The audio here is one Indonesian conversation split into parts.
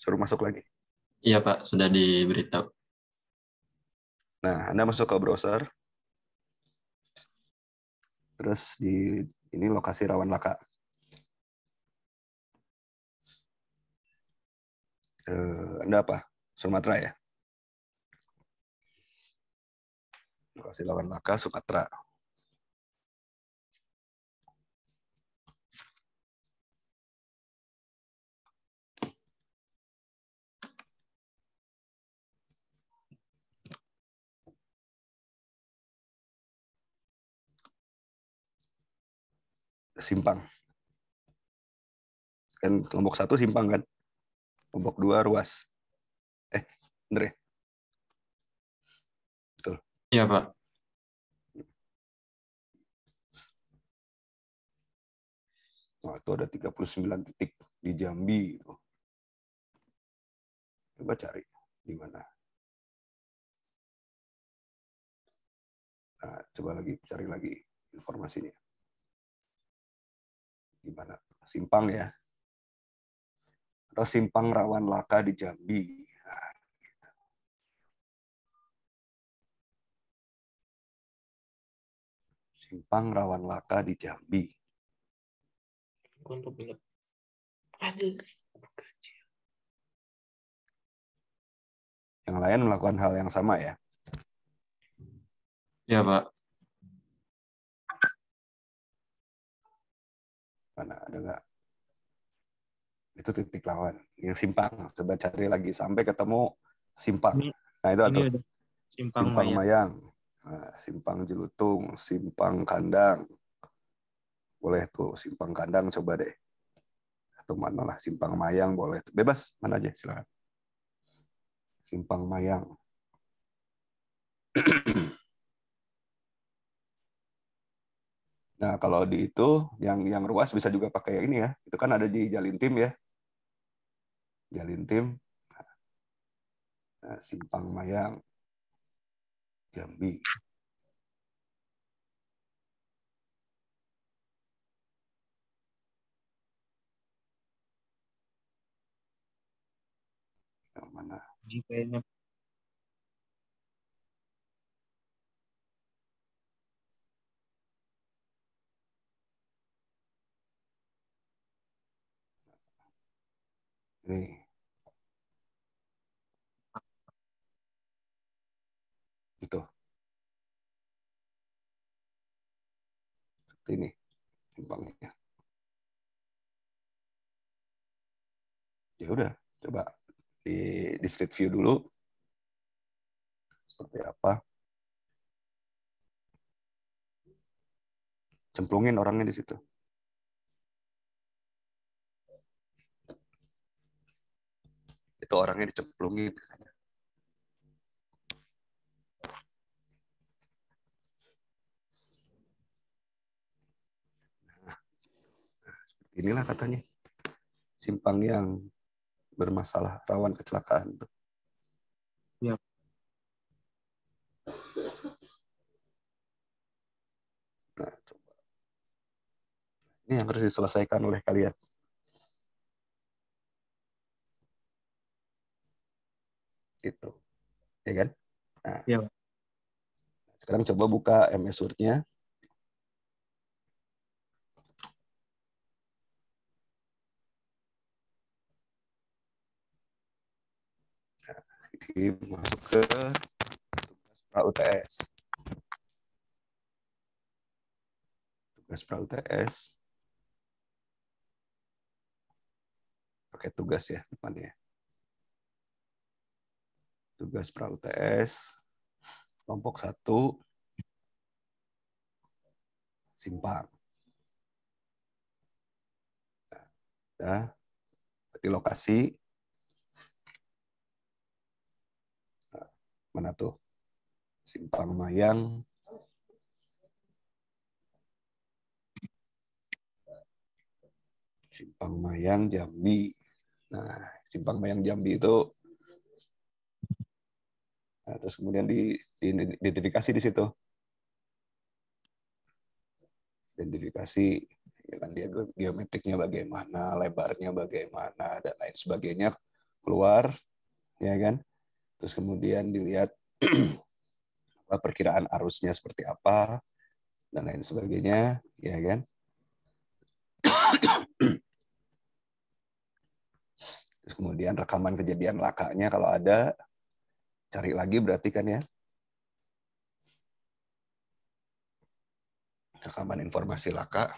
Suruh masuk lagi. Iya Pak, sudah diberitahu. Nah, Anda masuk ke browser, terus di ini lokasi rawan laka. Anda apa? Sumatera ya? Lokasi rawan laka Sumatera. Simpang. Kan kelompok 1 simpang kan? Kelompok 2 ruas. Bener ya? Betul. Iya Pak. Nah, itu ada 39 titik di Jambi. Coba cari di mana. Nah, coba lagi cari lagi informasinya. Di mana? Simpang ya. Atau simpang rawan laka di Jambi. Nah, simpang rawan laka di Jambi. Yang lain melakukan hal yang sama ya. Iya Pak. Mana ada nggak? Itu titik lawan. Yang simpang. Coba cari lagi sampai ketemu simpang. Ini Nah, itu ini tuh. ada Simpang Simpang Maya. Mayang. Nah, simpang Jelutung. Simpang Kandang. Boleh tuh. Simpang Kandang coba deh. Atau mana lah. Simpang Mayang boleh. Bebas. Mana aja silakan. Simpang Mayang. Nah, kalau di itu yang ruas bisa juga pakai ini ya. Itu kan ada di Jalintim ya. Jalintim, nah, Simpang Mayang, Jambi. Yang mana? Ini kayaknya Ini. Itu. Ini simpangnya. Ya udah, coba di street view dulu seperti apa. Cemplungin orangnya di situ. Itu orangnya dicemplungin. Inilah katanya simpang yang bermasalah rawan kecelakaan. ya. Nah, coba. Ini yang harus diselesaikan oleh kalian. Itu, ya kan? Nah, Ya. sekarang coba buka MS Word-nya. Masuk ke tugas pra UTS. Tugas pra UTS. Pakai tugas ya depannya. Tugas pra UTS. Kelompok 1. Simpang. Nah, berarti lokasi. Nah, mana tuh? Simpang Mayang. Simpang Mayang Jambi. Nah, Simpang Mayang Jambi itu, nah, terus kemudian diidentifikasi di situ. Identifikasi, ya kan dia geometriknya bagaimana, lebarnya bagaimana, dan lain sebagainya. keluar, ya kan? Terus kemudian dilihat perkiraan arusnya seperti apa dan lain sebagainya, ya kan? Terus kemudian rekaman kejadian lakanya kalau ada, cari lagi berarti kan ya. Rekaman informasi laka.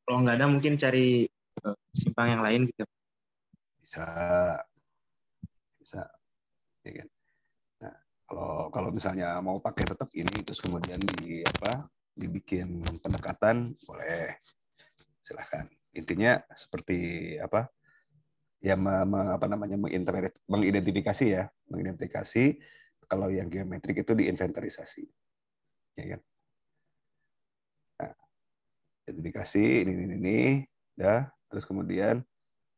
Kalau nggak ada mungkin cari simpang yang lain gitu. Bisa, bisa, ya kan? Nah, kalau misalnya mau pakai tetap ini, terus kemudian dibikin pendekatan, boleh, silahkan. Intinya seperti apa? Ya mengidentifikasi ya, mengidentifikasi. Kalau yang geometrik itu diinventarisasi, ya kan? Nah, identifikasi ini, ya. Terus kemudian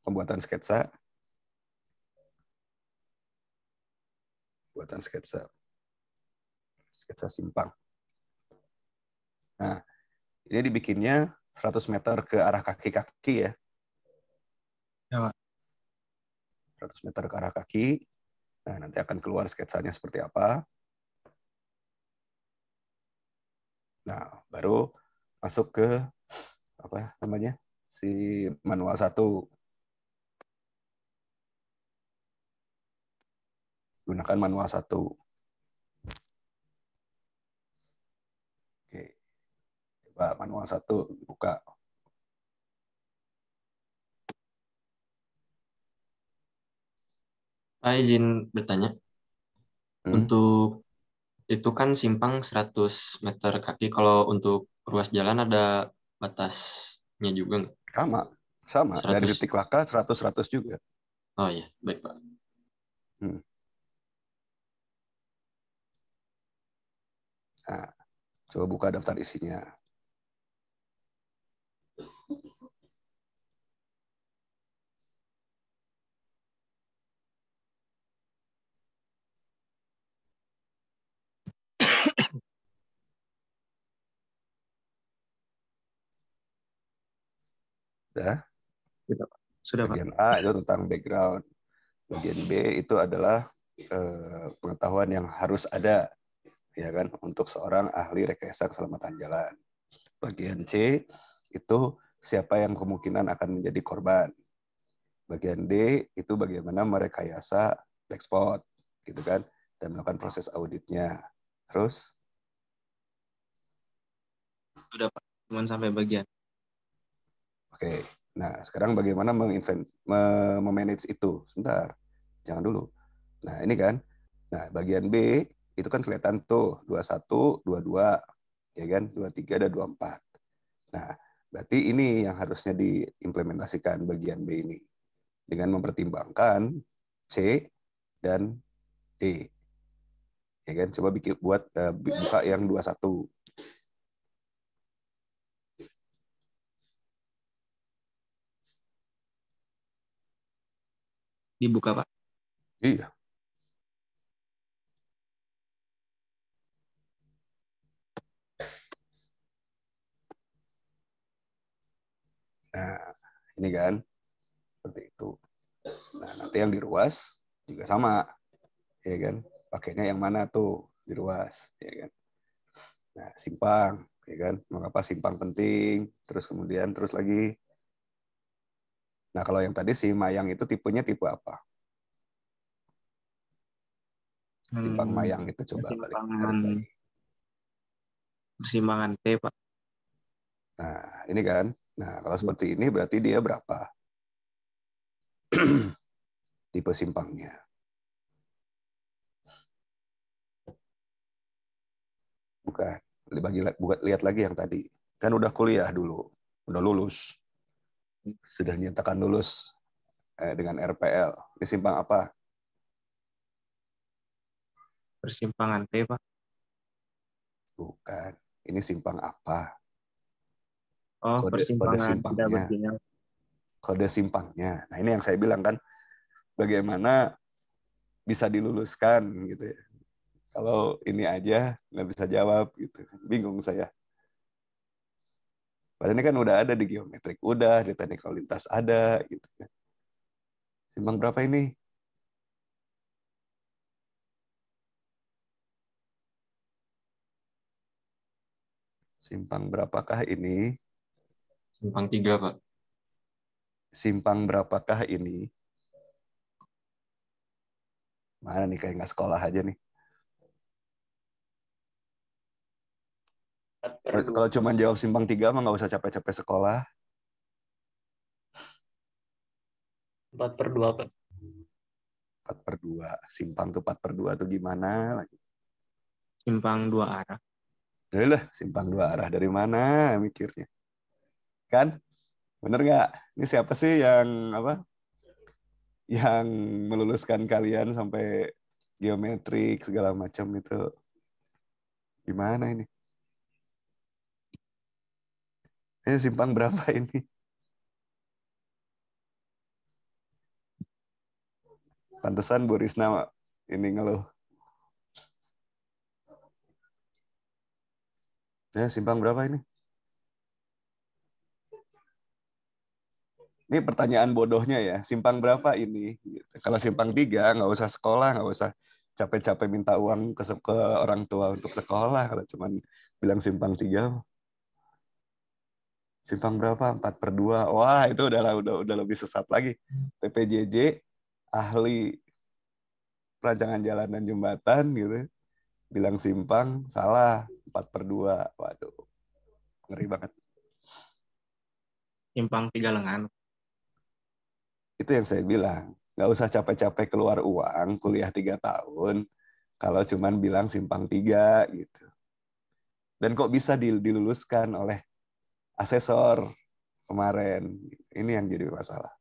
pembuatan sketsa, sketsa simpang. Nah, ini dibikinnya 100 meter ke arah kaki-kaki ya. Ya, Pak. 100 meter ke arah kaki. Nah, nanti akan keluar sketsanya seperti apa. Nah, baru masuk ke apa namanya? Si manual 1. Gunakan manual 1. Oke. Coba manual 1 buka. Saya izin bertanya, Hmm? untuk itu kan simpang 100 meter kaki, kalau untuk ruas jalan ada batasnya juga nggak? Sama, sama. Dari 100. titik laka 100 juga. Oh iya, baik Pak. Hmm. Nah, coba buka daftar isinya. Sudah. Sudah Pak. Sudah Pak. Bagian A itu tentang background. Bagian B itu adalah pengetahuan yang harus ada, ya kan, untuk seorang ahli rekayasa keselamatan jalan. Bagian C itu siapa yang kemungkinan akan menjadi korban. Bagian D itu bagaimana merekayasa black spot, gitu kan, dan melakukan proses auditnya. Terus, Sudah Pak. Cuman sampai bagian. oke. Nah, sekarang bagaimana memanage itu? Sebentar, jangan dulu. Nah, ini kan. Nah, bagian B itu kan kelihatan tuh 21, 22, ya kan, 23 dan 24. Nah, berarti ini yang harusnya diimplementasikan bagian B ini dengan mempertimbangkan C dan D. Ya kan, coba buka yang 21. Dibuka Pak. Iya. Nah, ini kan seperti itu. Nah, nanti yang di ruas juga sama, ya kan? Pakainya yang mana tuh di ruas, ya kan? Nah, simpang, ya kan? Mengapa simpang penting? Terus kemudian terus lagi. Nah, kalau yang tadi si Mayang itu tipenya tipe apa? Simpang Mayang itu coba balik Persimpangan, balik lagi. persimpangan T Pak. Nah, ini kan. Nah, kalau seperti ini berarti dia berapa? Tipe simpangnya. Bukan. Lihat lagi yang tadi. Kan udah kuliah dulu. Udah lulus. Sudah dinyatakan lulus dengan RPL. Ini simpang apa? Persimpangan T Pak. Bukan. Ini simpang apa? Oh, Kode persimpangan tidak simpangnya. bersinyal. Kode simpangnya. Nah, ini yang saya bilang kan. Bagaimana bisa diluluskan gitu ya. Kalau ini aja nggak bisa jawab gitu. Bingung saya. Padahal ini kan udah ada di geometrik, udah di teknik lalu lintas ada gitu kan. Simpang berapa ini? Simpang berapakah ini? Simpang 3, Pak. Simpang berapakah ini? Mana nih, kayak nggak sekolah aja nih. 4/2. Kalau cuma jawab simpang 3 mah nggak usah capek-capek sekolah. 4/2, Pak. 4/2. Simpang tuh 4/2 tuh gimana lagi? Simpang 2 arah. Jadi lah, simpang 2 arah dari mana mikirnya? Kan? Bener nggak? Ini siapa sih yang apa? Yang meluluskan kalian sampai geometrik segala macam itu? Gimana ini? Simpang berapa ini? Pantesan Bu Risna ini ngeluh. Simpang berapa ini? Ini pertanyaan bodohnya ya. Simpang berapa ini? Gitu. Kalau simpang 3 nggak usah sekolah, nggak usah capek-capek minta uang ke orang tua untuk sekolah. Kalau cuman bilang simpang 3, simpang berapa? 4/2. Wah, itu udah lebih sesat lagi. TPJJ, ahli perancangan jalan dan jembatan gitu. Bilang simpang, salah. 4/2. Waduh, ngeri banget. Simpang 3 lengan. Itu yang saya bilang. Nggak usah capek-capek keluar uang, kuliah 3 tahun, kalau cuman bilang simpang 3 gitu. Dan kok bisa diluluskan oleh asesor kemarin. Ini yang jadi masalah.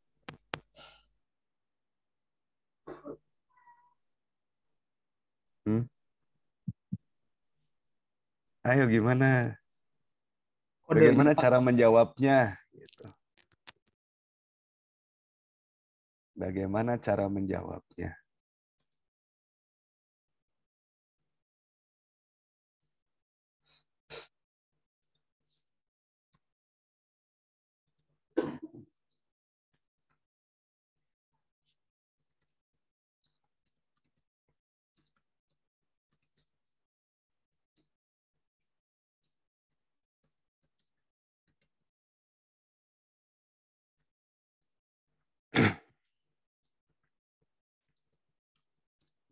Hmm? Ayo gimana? Kode Bagaimana 5. cara menjawabnya? Gitu. Bagaimana cara menjawabnya?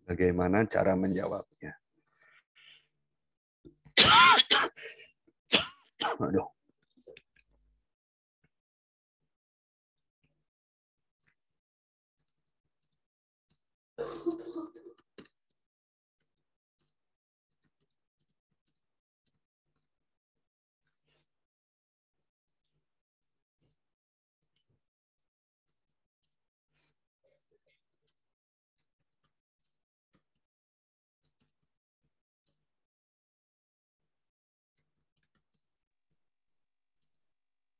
Bagaimana cara menjawabnya? Aduh.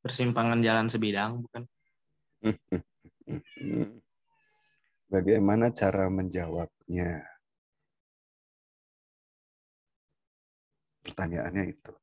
Persimpangan jalan sebidang, bukan? Bagaimana cara menjawabnya? Pertanyaannya itu.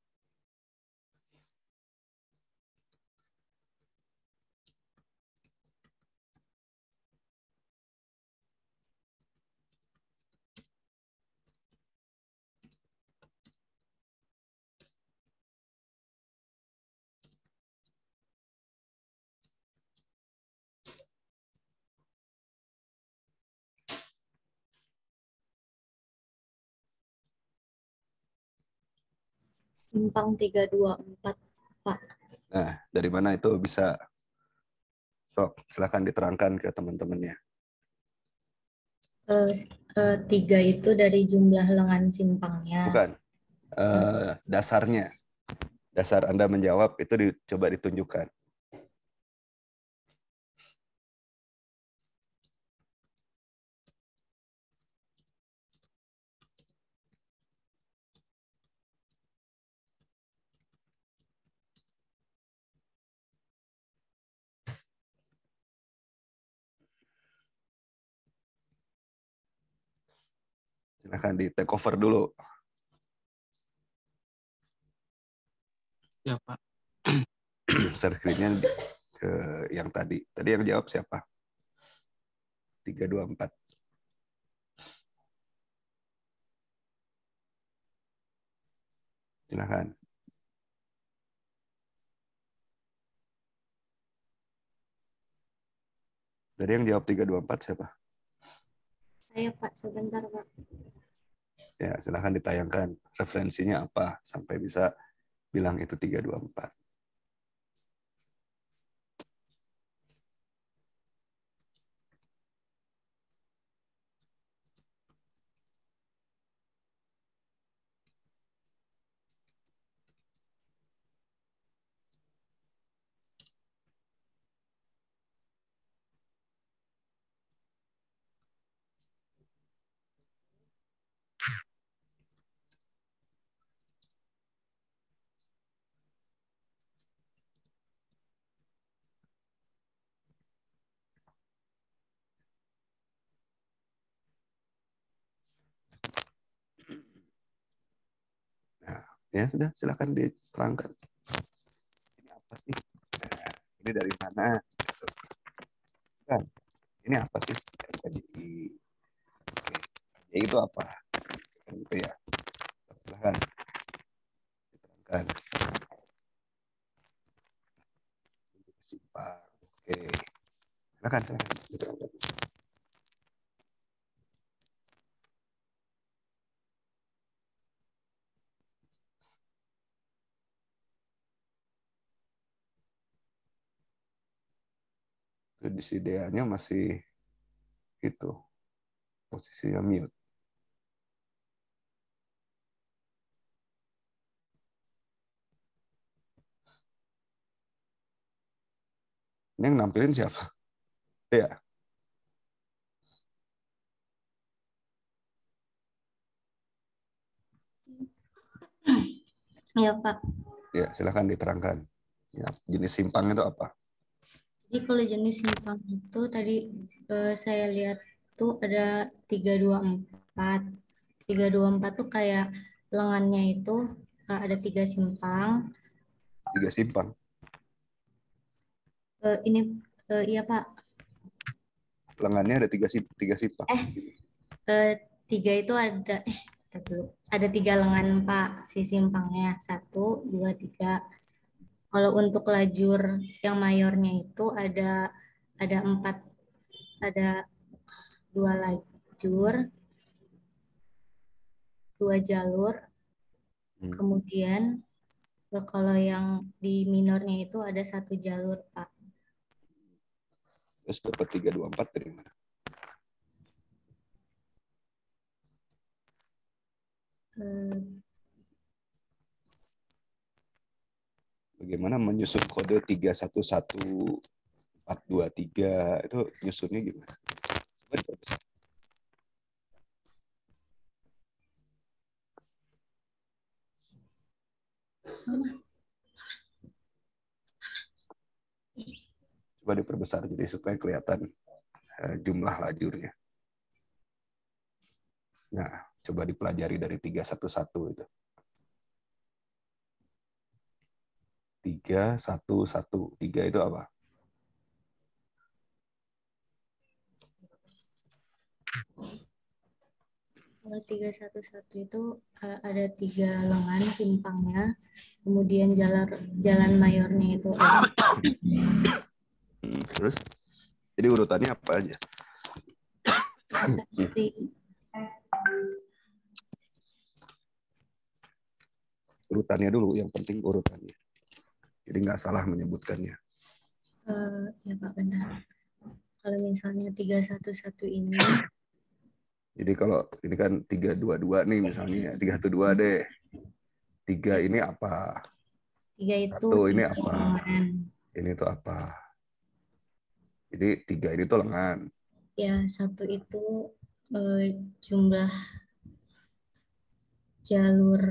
Simpang 324, Pak. Nah, dari mana itu bisa? Sok, silakan diterangkan ke teman-temannya. 3 itu dari jumlah lengan simpangnya. Bukan. Dasarnya. Dasar Anda menjawab itu coba ditunjukkan. Silakan di take over dulu. Ya, Pak. share screen-nya ke yang tadi. Tadi yang jawab siapa? 324. Silakan. Tadi yang jawab 324 siapa? Saya Pak, sebentar Pak. Ya, silakan ditayangkan referensinya apa sampai bisa bilang itu 324. Nah, ya sudah, silakan diterangkan. Ini apa sih? Nah, ini dari mana? Kan, ini apa sih? KJI. KJI itu apa? Kan gitu ya. Silakan diterangkan. Simpang. Oke. Silakan diterangkan. Desideanya masih itu posisinya mute. Ini yang nampilin siapa? Ya, Iya Pak. ya silakan diterangkan. Ya, jenis simpang itu apa? Jadi kalau jenis simpang itu tadi saya lihat tuh ada 324. 324 tuh kayak lengannya itu ada 3 simpang. 3 simpang. Ini iya Pak. Lengannya ada 3 simpang. Eh, 3 itu ada bentar dulu. Ada 3 lengan Pak si simpangnya. 1, 2, 3. Kalau untuk lajur yang mayornya itu ada 4, ada 2 lajur, 2 jalur. Kemudian kalau yang di minornya itu ada 1 jalur Pak. Terus dapat 324 dari mana? Eh, Bagaimana menyusun kode 311423 itu nyusunnya gimana? Coba diperbesar. Coba diperbesar jadi supaya kelihatan jumlah lajurnya. Nah, coba dipelajari dari 311 itu. 3 itu apa? Kalau 311 itu ada 3 lengan simpangnya, kemudian jalan mayornya itu ada. Terus, jadi urutannya apa aja? Seperti Urutannya dulu, yang penting urutannya. Jadi nggak salah menyebutkannya. ya Pak benar. Kalau misalnya 311 ini, Jadi kalau ini kan 322 nih misalnya, 312 deh. 3 ini apa? 3 itu 1 ini 3 apa? lengan. Ini tuh apa? Jadi 3 ini tuh lengan. Ya, 1 itu jumlah jalur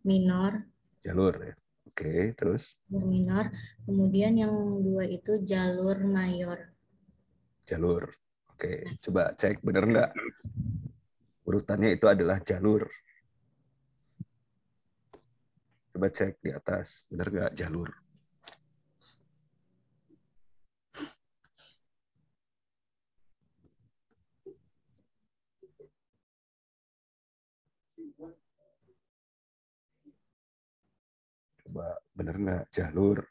minor. Jalur ya. Oke, terus Jalur minor. Kemudian yang 2 itu jalur mayor. jalur. Oke, coba cek bener nggak? Urutannya itu adalah jalur. Coba cek di atas, bener nggak jalur? Coba bener nggak jalur?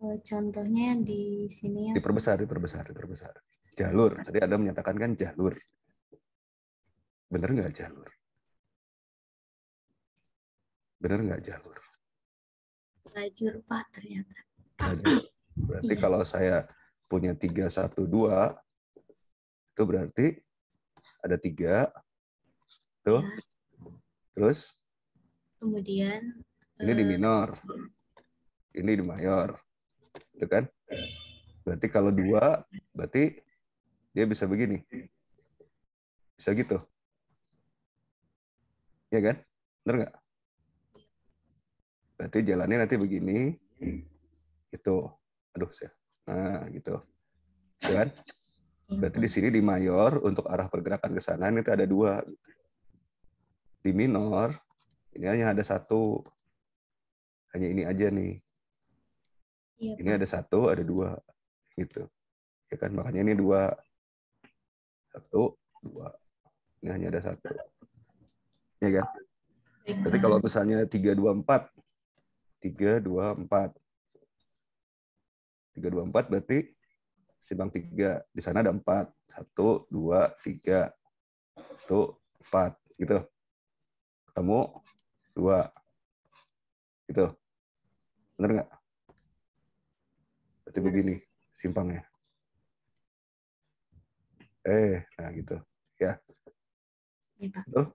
Contohnya di sini ya. Diperbesar. Jalur. Tadi Anda menyatakan kan jalur. Bener nggak jalur? Bener nggak jalur? Lajur Pak ternyata. Lajur. Berarti Iya. kalau saya punya 3, 1, 2, itu berarti ada 3, tuh. Ya. Terus Kemudian ini di minor, ini di mayor, itu kan? Berarti kalau 2, berarti dia bisa begini, bisa gitu, ya kan? Bener nggak? Berarti jalannya nanti begini, itu, aduh saya, nah gitu, ya kan? Berarti di sini di mayor untuk arah pergerakan ke sana itu ada 2, di minor ini hanya ada 1, hanya ini aja nih. Iya, Ini Pak. ada 1, ada 2, gitu. Ya kan, makanya ini 2, 1, 2. Ini hanya ada 1. Ya kan? Baik, Berarti Pak. kalau misalnya 3, 2, 4, 3, 2, 4. 3, 2, 4 berarti simpang 3. Di sana ada 4. 1, 2, 3. 1, 4. Gitu. Ketemu 2. Gitu. Bener nggak? Berarti begini simpangnya. Nah gitu. Ya. Iya, Pak. Betul?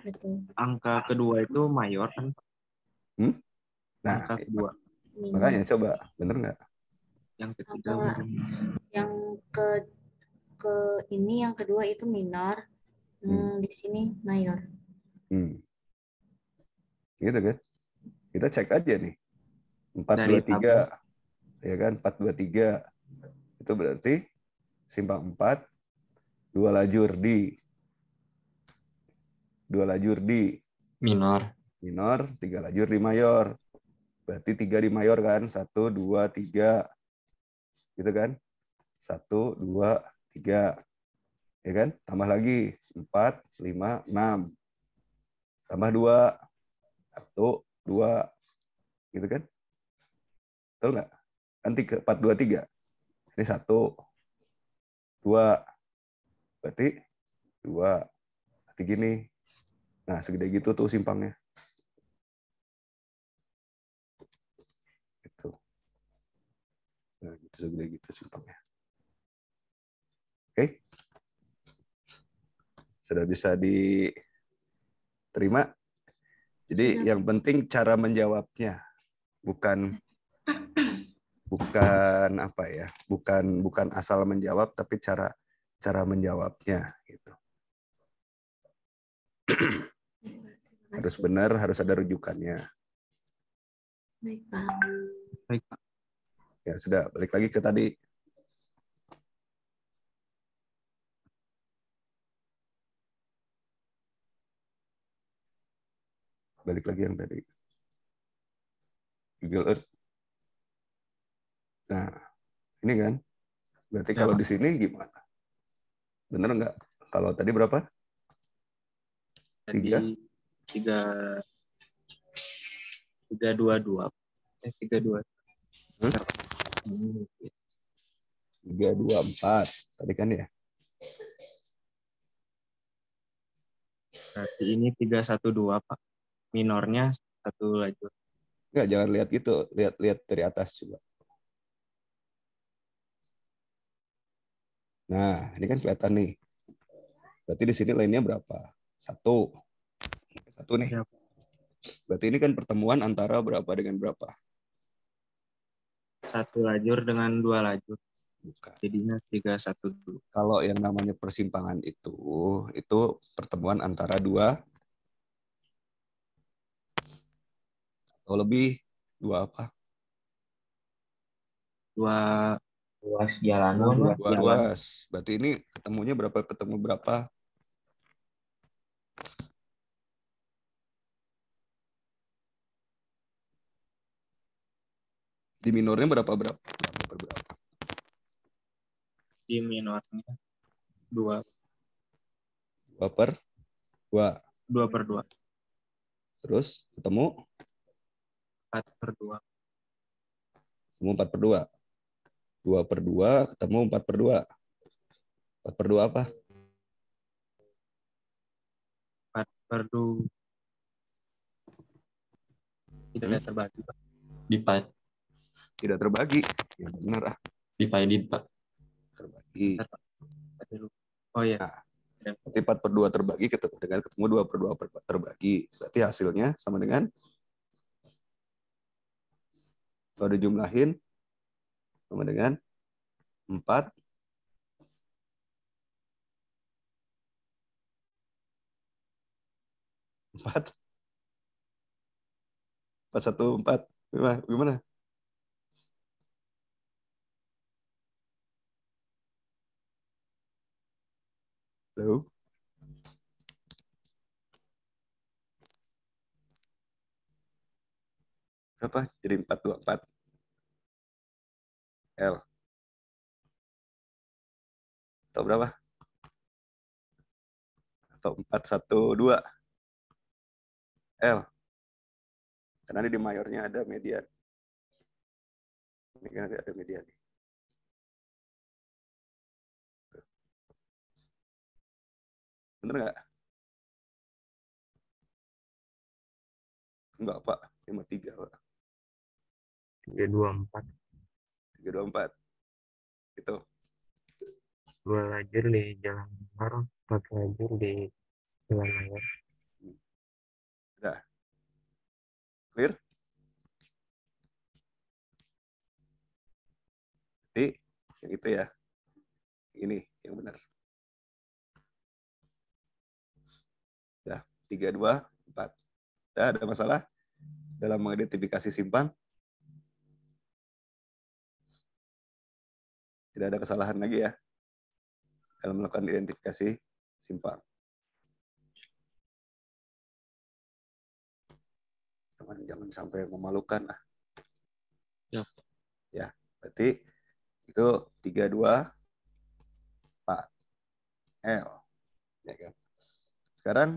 Betul. Angka kedua itu mayor kan? Nah, Angka kedua. Minor. makanya coba. Bener nggak? Yang ketiga Angka baru yang ke ini yang kedua itu minor. Di sini mayor. Gitu kan? Kita cek aja nih. 4, dari 2, 3. Ya kan? 4, 2, 3. Itu berarti simpang 4, 2 lajur di minor. minor, 3 lajur di mayor. Berarti 3 di mayor kan? 1, 2, 3. Gitu kan? 1, 2, 3. Ya kan? Tambah lagi 4, 5, 6. Tambah 2. 1, 2. Gitu kan? Betul nggak? Kan 4, 2, 3. Ini 1, 2. Berarti 2. Berarti gini. Nah, segede gitu tuh simpangnya. Gitu. Nah, gitu, segede gitu simpangnya. Oke? Sudah bisa diterima? Jadi Sudah. yang penting cara menjawabnya, bukan apa ya, bukan asal menjawab, tapi cara menjawabnya gitu. Harus benar, harus ada rujukannya. Baik, Pak. Baik, Pak. Ya sudah, balik lagi ke tadi. Balik lagi yang tadi. Google Earth. Nah, ini kan. Berarti Ya, kalau Pak. di sini gimana? Bener nggak? Kalau tadi berapa? Tadi 3, 2, 2. 3, 2. 3, 2, 4. Tadi kan ya? Berarti ini 3, 1, 2, Pak. Minornya 1 lajur. Nggak, jangan lihat gitu. Lihat dari atas coba. Nah, ini kan kelihatan nih. Berarti di sini lainnya berapa? 1. 1 nih. Ya, Berarti ini kan pertemuan antara berapa dengan berapa? 1 lajur dengan 2 lajur. Bukan. Jadinya 3, 1, 2. Kalau yang namanya persimpangan itu pertemuan antara 2 atau lebih. 2 apa? 2 Ruas jalan. 2 2 jalan. ruas. Berarti ini ketemunya berapa? Ketemu berapa? Di minornya berapa? Berapa? Di minornya 2. 2 per 2. 2/2. Terus ketemu 4/2. ketemu 4/2. 2/2 ketemu 4/2. 4/2 apa? 4/2 tidak terbagi, Pak. Divide. Tidak terbagi. Ya benar ah. Divided, Pak. Terbagi. Oh iya. Nah, berarti 4/2 terbagi dengan ketemu 2/2 terbagi. Berarti hasilnya sama dengan kalau dijumlahin sama dengan 4 4 gimana? Halo? Berapa? Jadi 4/2 4. L. Atau berapa? Atau 4/1/2. L. Karena di mayornya ada median. Ini kan ada median. Bener nggak? Enggak, Pak. 53, Pak. 324. 3/2 4. Itu. 2 lajur di jalan mayor, 4 lajur di jalan mayor. Udah. Clear? Jadi, yang itu ya. Ini yang benar. Ya, 3/2 4. Udah, ada masalah dalam mengidentifikasi simpang? Tidak ada kesalahan lagi ya dalam melakukan identifikasi simpang. Jangan sampai memalukan lah. Ya, berarti itu 3/2 4 L. Ya kan? Sekarang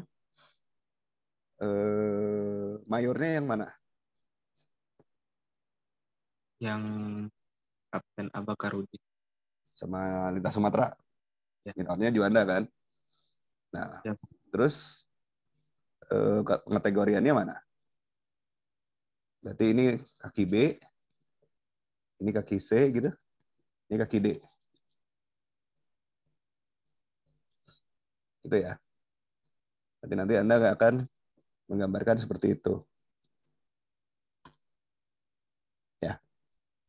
mayornya yang mana? Yang Kapten Abakarudin. Sama Lintas Sumatera. Ya. Minornya Juanda kan? Nah, Ya. terus kategoriannya mana? Berarti ini kaki B, ini kaki C gitu, ini kaki D. Gitu ya. Nanti Anda akan menggambarkan seperti itu. Ya.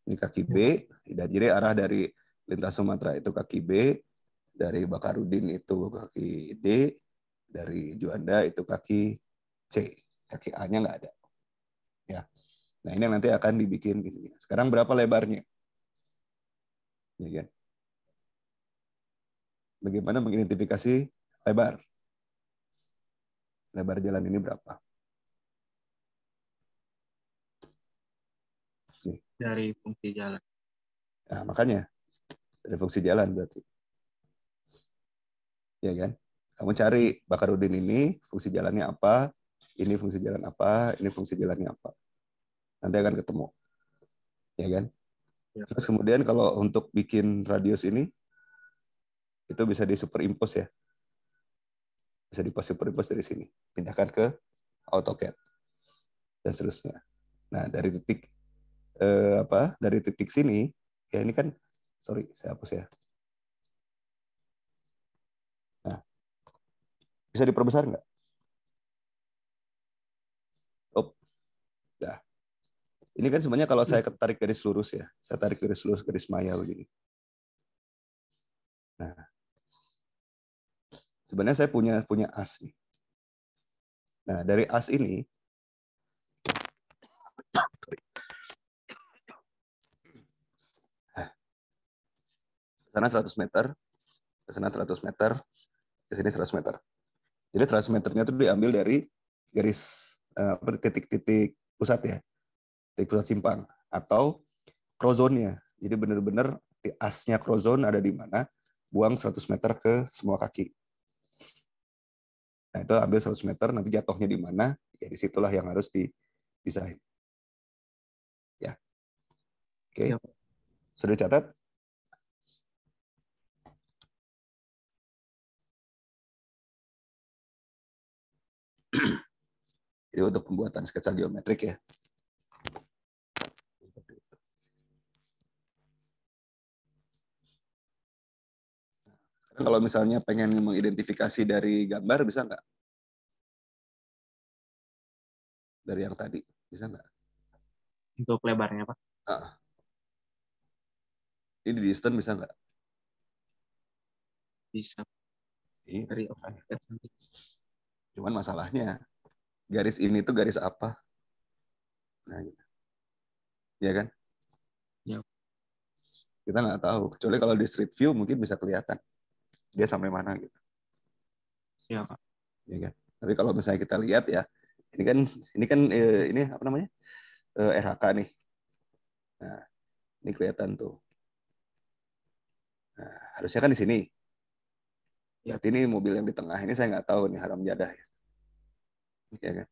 Ini kaki B, jadi arah dari Lintas Sumatera itu kaki B, dari Bakarudin itu kaki D, dari Juanda itu kaki C. Kaki A-nya nggak ada. Ya. Nah, ini nanti akan dibikin gini. Sekarang berapa lebarnya? Ya kan? Bagaimana mengidentifikasi lebar? Lebar jalan ini berapa? Nih. Dari fungsi jalan. Nah, makanya dari fungsi jalan berarti. Ya kan? Kamu cari Bakarudin ini fungsi jalannya apa, ini fungsi jalan apa, ini fungsi jalannya apa. Nanti akan ketemu. Ya kan? Ya. Terus kemudian kalau untuk bikin radius ini, itu bisa di superimpose ya. Bisa di superimpose dari sini. Pindahkan ke AutoCAD. Dan seterusnya. Nah, dari titik dari titik sini, ya ini kan, sorry, saya hapus ya. Nah, bisa diperbesar nggak? Oh, dah. Ini kan sebenarnya kalau saya tarik garis lurus ya, saya tarik garis lurus, garis maya begini. Nah, sebenarnya saya punya as nih. Nah, dari as ini, ke sana 100 meter, ke sana 100 meter, ke sini 100 meter. Jadi 100 meternya itu diambil dari garis titik-titik pusat ya, titik pusat simpang atau crozone-nya. Jadi benar-benar di asnya crozone ada di mana, buang 100 meter ke semua kaki. Nah, itu ambil 100 meter, nanti jatuhnya di mana, ya disitulah yang harus didesain. Ya. Oke. Ya. Sudah dicatat? Jadi untuk pembuatan sketsa geometrik ya. Kalau misalnya pengen mengidentifikasi dari gambar, bisa nggak? Dari yang tadi, bisa nggak? Untuk lebarnya, Pak. Nah, ini di distance bisa nggak? Bisa Iya. dari offset nanti. Cuman masalahnya, garis ini tuh garis apa? Nah, gitu. Ya kan? Ya. Kita nggak tahu. Kecuali kalau di street view mungkin bisa kelihatan dia sampai mana gitu. Ya, Pak. Ya kan? Tapi kalau misalnya kita lihat ya, ini kan ini apa namanya? RHK nih. Nah, ini kelihatan tuh. Nah, harusnya kan di sini. Berarti ini mobil yang di tengah ini saya nggak tahu nih, haram jadah ya. Ya kan?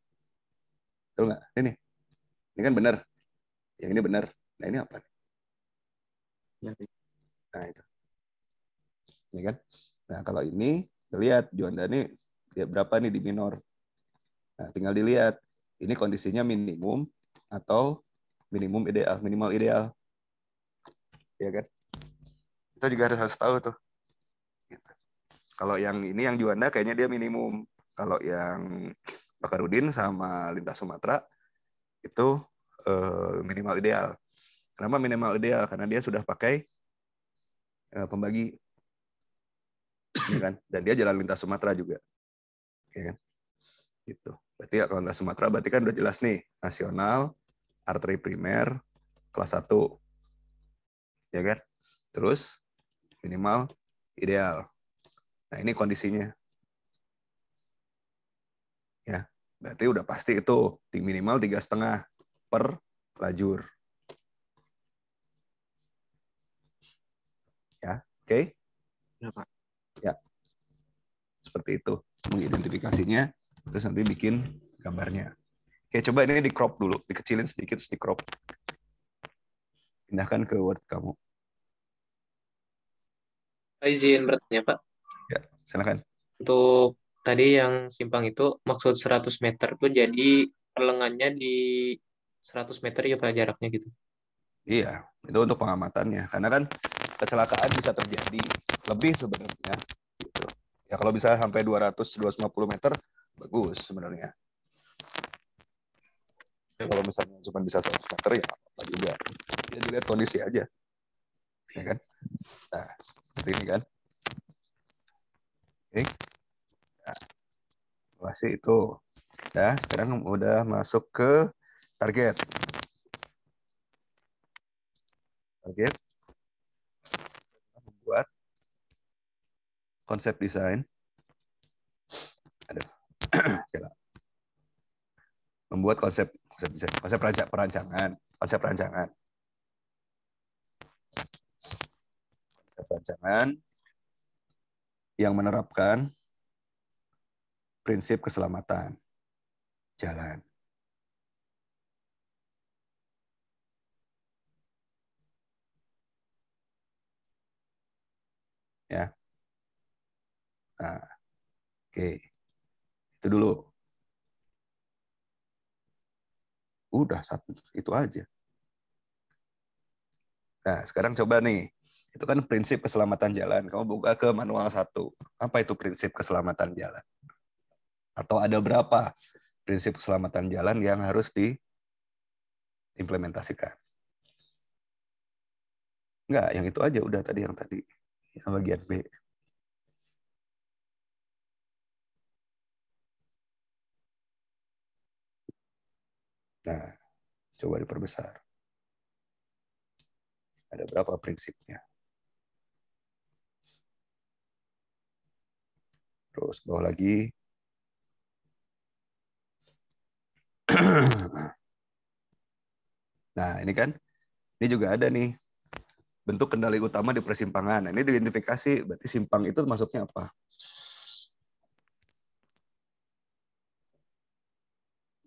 Betul nggak? Ini kan benar. Yang ini benar. Nah, ini apa? Ya, Nah, itu. Ya kan? Nah, kalau ini kita lihat Juanda ini dia berapa nih di minor. Nah, tinggal dilihat ini kondisinya minimum atau minimum ideal, minimal ideal. Ya kan? Kita juga harus tahu tuh. Gitu. Kalau yang ini yang Juanda kayaknya dia minimum. Kalau yang Bakarudin sama Lintas Sumatera itu minimal ideal. Kenapa minimal ideal? Karena dia sudah pakai pembagi, ya kan? Dan dia jalan lintas Sumatera juga, ya kan? Gitu. Berarti ya, kalau lintas Sumatera berarti kan udah jelas nih, nasional, arteri primer, kelas 1, ya kan? Terus minimal ideal. Nah ini kondisinya, ya. Berarti udah pasti itu minimal 3,5 per lajur. Ya, oke? Ya, Pak. Ya, seperti itu mengidentifikasinya, terus nanti bikin gambarnya. Oke, coba ini di crop dulu, dikecilin sedikit, di crop. Pindahkan ke Word kamu. Izin bertanya, Pak. Ya, silakan. Untuk tadi yang simpang itu maksud 100 meter tuh jadi perlengannya di 100 meter ya Pak jaraknya gitu. Iya, itu untuk pengamatannya. Karena kan kecelakaan bisa terjadi lebih sebenarnya. Gitu. Ya kalau bisa sampai 200-250 meter, bagus sebenarnya. Kalau misalnya cuma bisa 100 meter, ya apa juga. Ya dilihat kondisi aja. Ya kan? Nah, seperti ini kan. Oke. Nah, masih itu. Nah, sekarang udah masuk ke target. Target. Membuat konsep desain. Aduh. Membuat konsep desain, konsep perancangan. Konsep perancangan yang menerapkan prinsip keselamatan jalan. Ya. Nah, oke. Itu dulu. Udah satu itu aja. Nah, sekarang coba nih. Itu kan prinsip keselamatan jalan. Kamu buka ke manual 1. Apa itu prinsip keselamatan jalan? Atau ada berapa prinsip keselamatan jalan yang harus diimplementasikan? Enggak, yang itu aja udah tadi yang tadi. Yang bagian B. Nah, coba diperbesar. Ada berapa prinsipnya? Terus bawah lagi. Nah, ini kan, ini juga ada nih. Bentuk kendali utama di persimpangan. Nah, ini diidentifikasi, berarti simpang itu masuknya apa?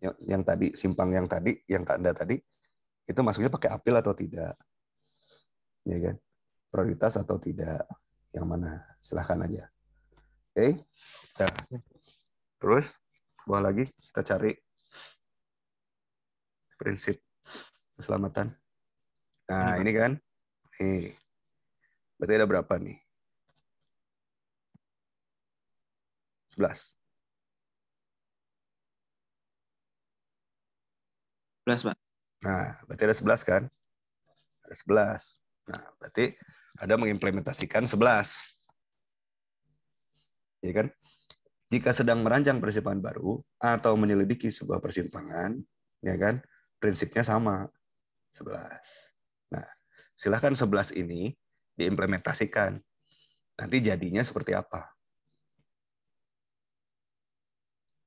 Yang tadi, simpang yang tadi, yang Anda tadi, itu masuknya pakai apil atau tidak? Ya kan? Prioritas atau tidak? Yang mana? Silahkan aja. Oke? Nah, terus, bawah lagi, kita cari prinsip keselamatan. Nah, Ini, Pak. ini kan. Nih. Berarti ada berapa nih? 11. 11, Pak. Nah, berarti ada 11 kan? Ada 11. Nah, berarti ada mengimplementasikan 11. Ya kan? Jika sedang merancang persimpangan baru atau menyelidiki sebuah persimpangan, ya kan? Prinsipnya sama, 11. Nah, silahkan 11 ini diimplementasikan. Nanti jadinya seperti apa?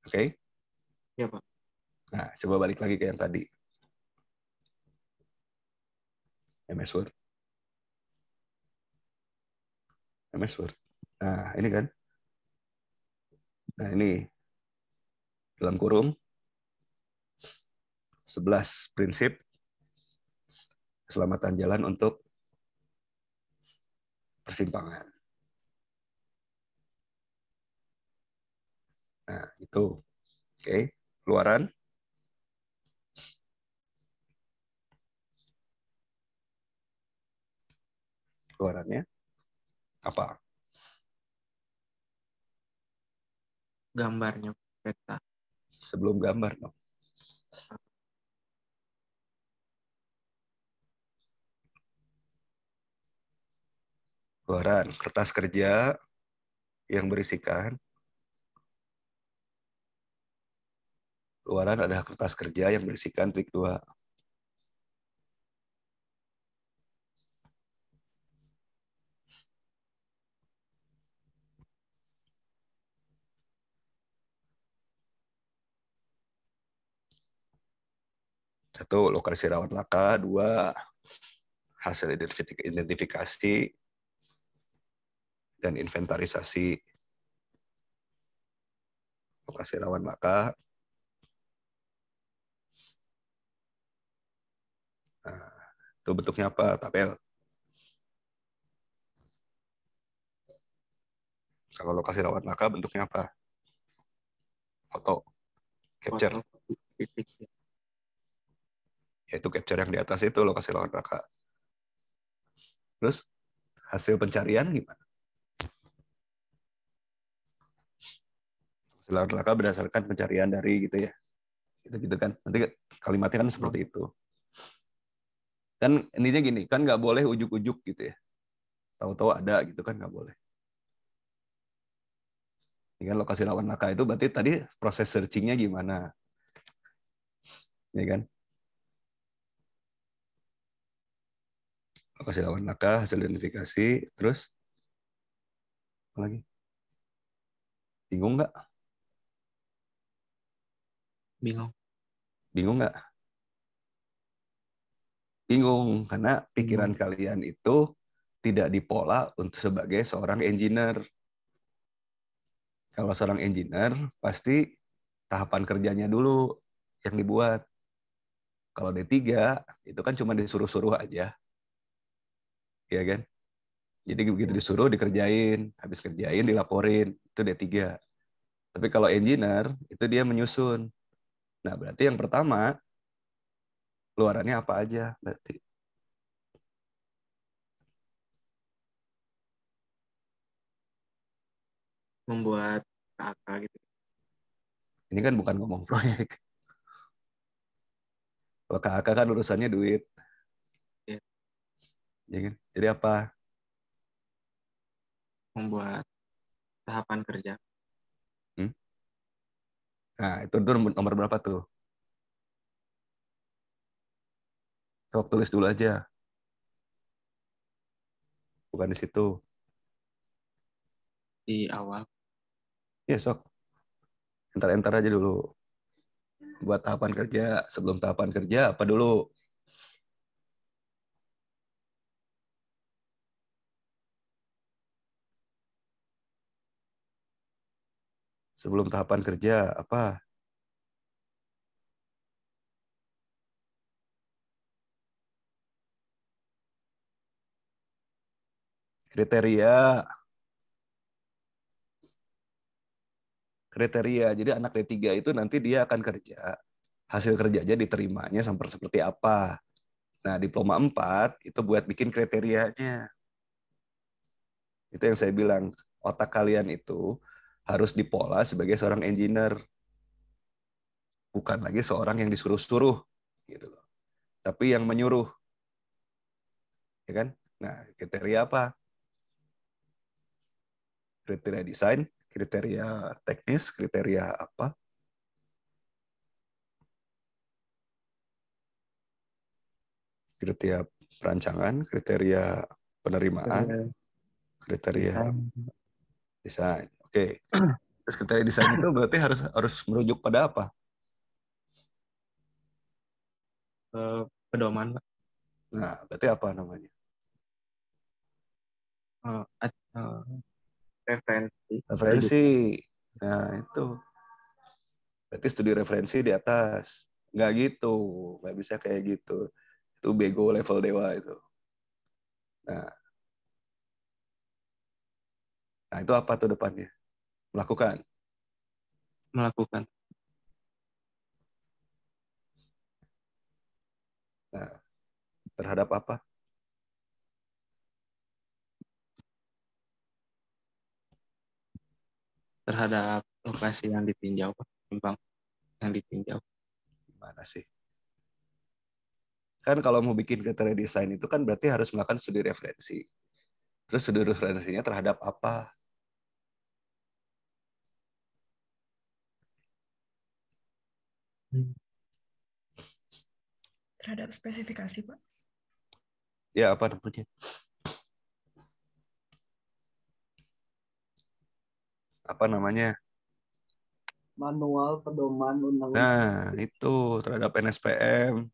Oke? Ya, Pak. Nah, coba balik lagi ke yang tadi. MS Word. MS Word. Nah, ini kan. Nah, ini dalam kurung 11 prinsip keselamatan jalan untuk persimpangan. Nah, itu. Oke. Keluaran. Keluarannya apa? Gambarnya peta. Sebelum gambar dong. Keluaran kertas kerja yang berisikan. Keluaran adalah kertas kerja yang berisikan trik 2. Satu, lokasi rawan laka. 2, hasil identifikasi dan inventarisasi lokasi rawan laka. Nah, itu bentuknya apa? Tabel. Kalau lokasi rawan laka bentuknya apa? Foto. Capture. Foto titik. Yaitu capture yang di atas itu lokasi rawan laka. Terus hasil pencarian gimana? Hasil rawan laka berdasarkan pencarian dari gitu ya. Gitu-gitu kan. Nanti kalimatnya kan seperti itu. Dan intinya gini, kan nggak boleh ujuk-ujuk gitu ya. Tahu-tahu ada gitu kan nggak boleh. Ini kan lokasi rawan laka itu berarti tadi proses searchingnya gimana? Ya kan? Lokasi rawan laka, hasil identifikasi, terus apa lagi? Bingung nggak? Bingung. Bingung nggak? Bingung, karena pikiran kalian itu tidak dipola untuk sebagai seorang engineer. Kalau seorang engineer, pasti tahapan kerjanya dulu yang dibuat. Kalau D3, itu kan cuma disuruh-suruh aja. Ya kan? Jadi begitu disuruh, dikerjain. Habis kerjain, dilaporin. Itu D3. Tapi kalau engineer, itu dia menyusun. Nah, berarti yang pertama, keluarannya apa aja? Berarti Membuat KK gitu. ini kan bukan ngomong proyek. Kalau KAK kan urusannya duit. Ya. Ya kan? Jadi apa? Membuat tahapan kerja. Hmm? Nah, itu nomor berapa tuh? Coba tulis dulu aja. Bukan di situ. Di awal. Ya, sok. Entar-entar aja dulu. Buat tahapan kerja. Sebelum tahapan kerja, apa dulu? Sebelum tahapan kerja, apa? Kriteria. Jadi anak D3 itu nanti dia akan kerja. Hasil kerjanya diterimanya seperti apa. Nah, diploma 4 itu buat bikin kriterianya. Itu yang saya bilang, otak kalian itu harus dipola sebagai seorang engineer. Bukan lagi seorang yang disuruh-suruh gitu loh. Tapi yang menyuruh. Ya kan? Nah, kriteria apa? Kriteria desain, kriteria teknis, kriteria apa? Kriteria perancangan, kriteria penerimaan, kriteria desain. Oke. Terus kriteria desain itu berarti harus merujuk pada apa? Pedoman, Pak. Nah, berarti apa namanya? Referensi. Referensi. Nah, itu. Berarti studi referensi di atas. Nggak gitu. Nggak bisa kayak gitu. Itu bego level dewa itu. Nah, itu apa tuh depannya? Melakukan. Melakukan. Nah, terhadap apa? Terhadap lokasi yang ditinjau, Pak. Simpang yang ditinjau. Gimana sih? Kan kalau mau bikin kriteria desain itu kan berarti harus melakukan studi referensi. Terus studi referensinya terhadap apa? Terhadap spesifikasi, Pak. Ya, apa namanya? Apa namanya? Manual pedoman undang-undang. Nah, itu terhadap NSPM,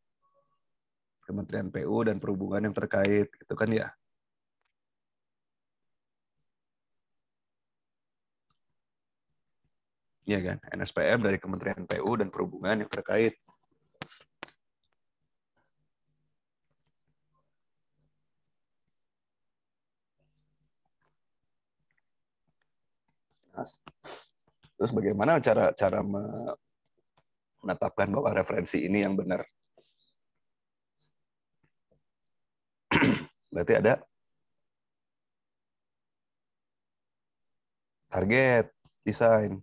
Kementerian PU dan perhubungan yang terkait, itu kan ya. Iya kan? NSPM dari Kementerian PU dan perhubungan yang terkait. Nah, terus bagaimana cara menetapkan bahwa referensi ini yang benar? Berarti ada target desain.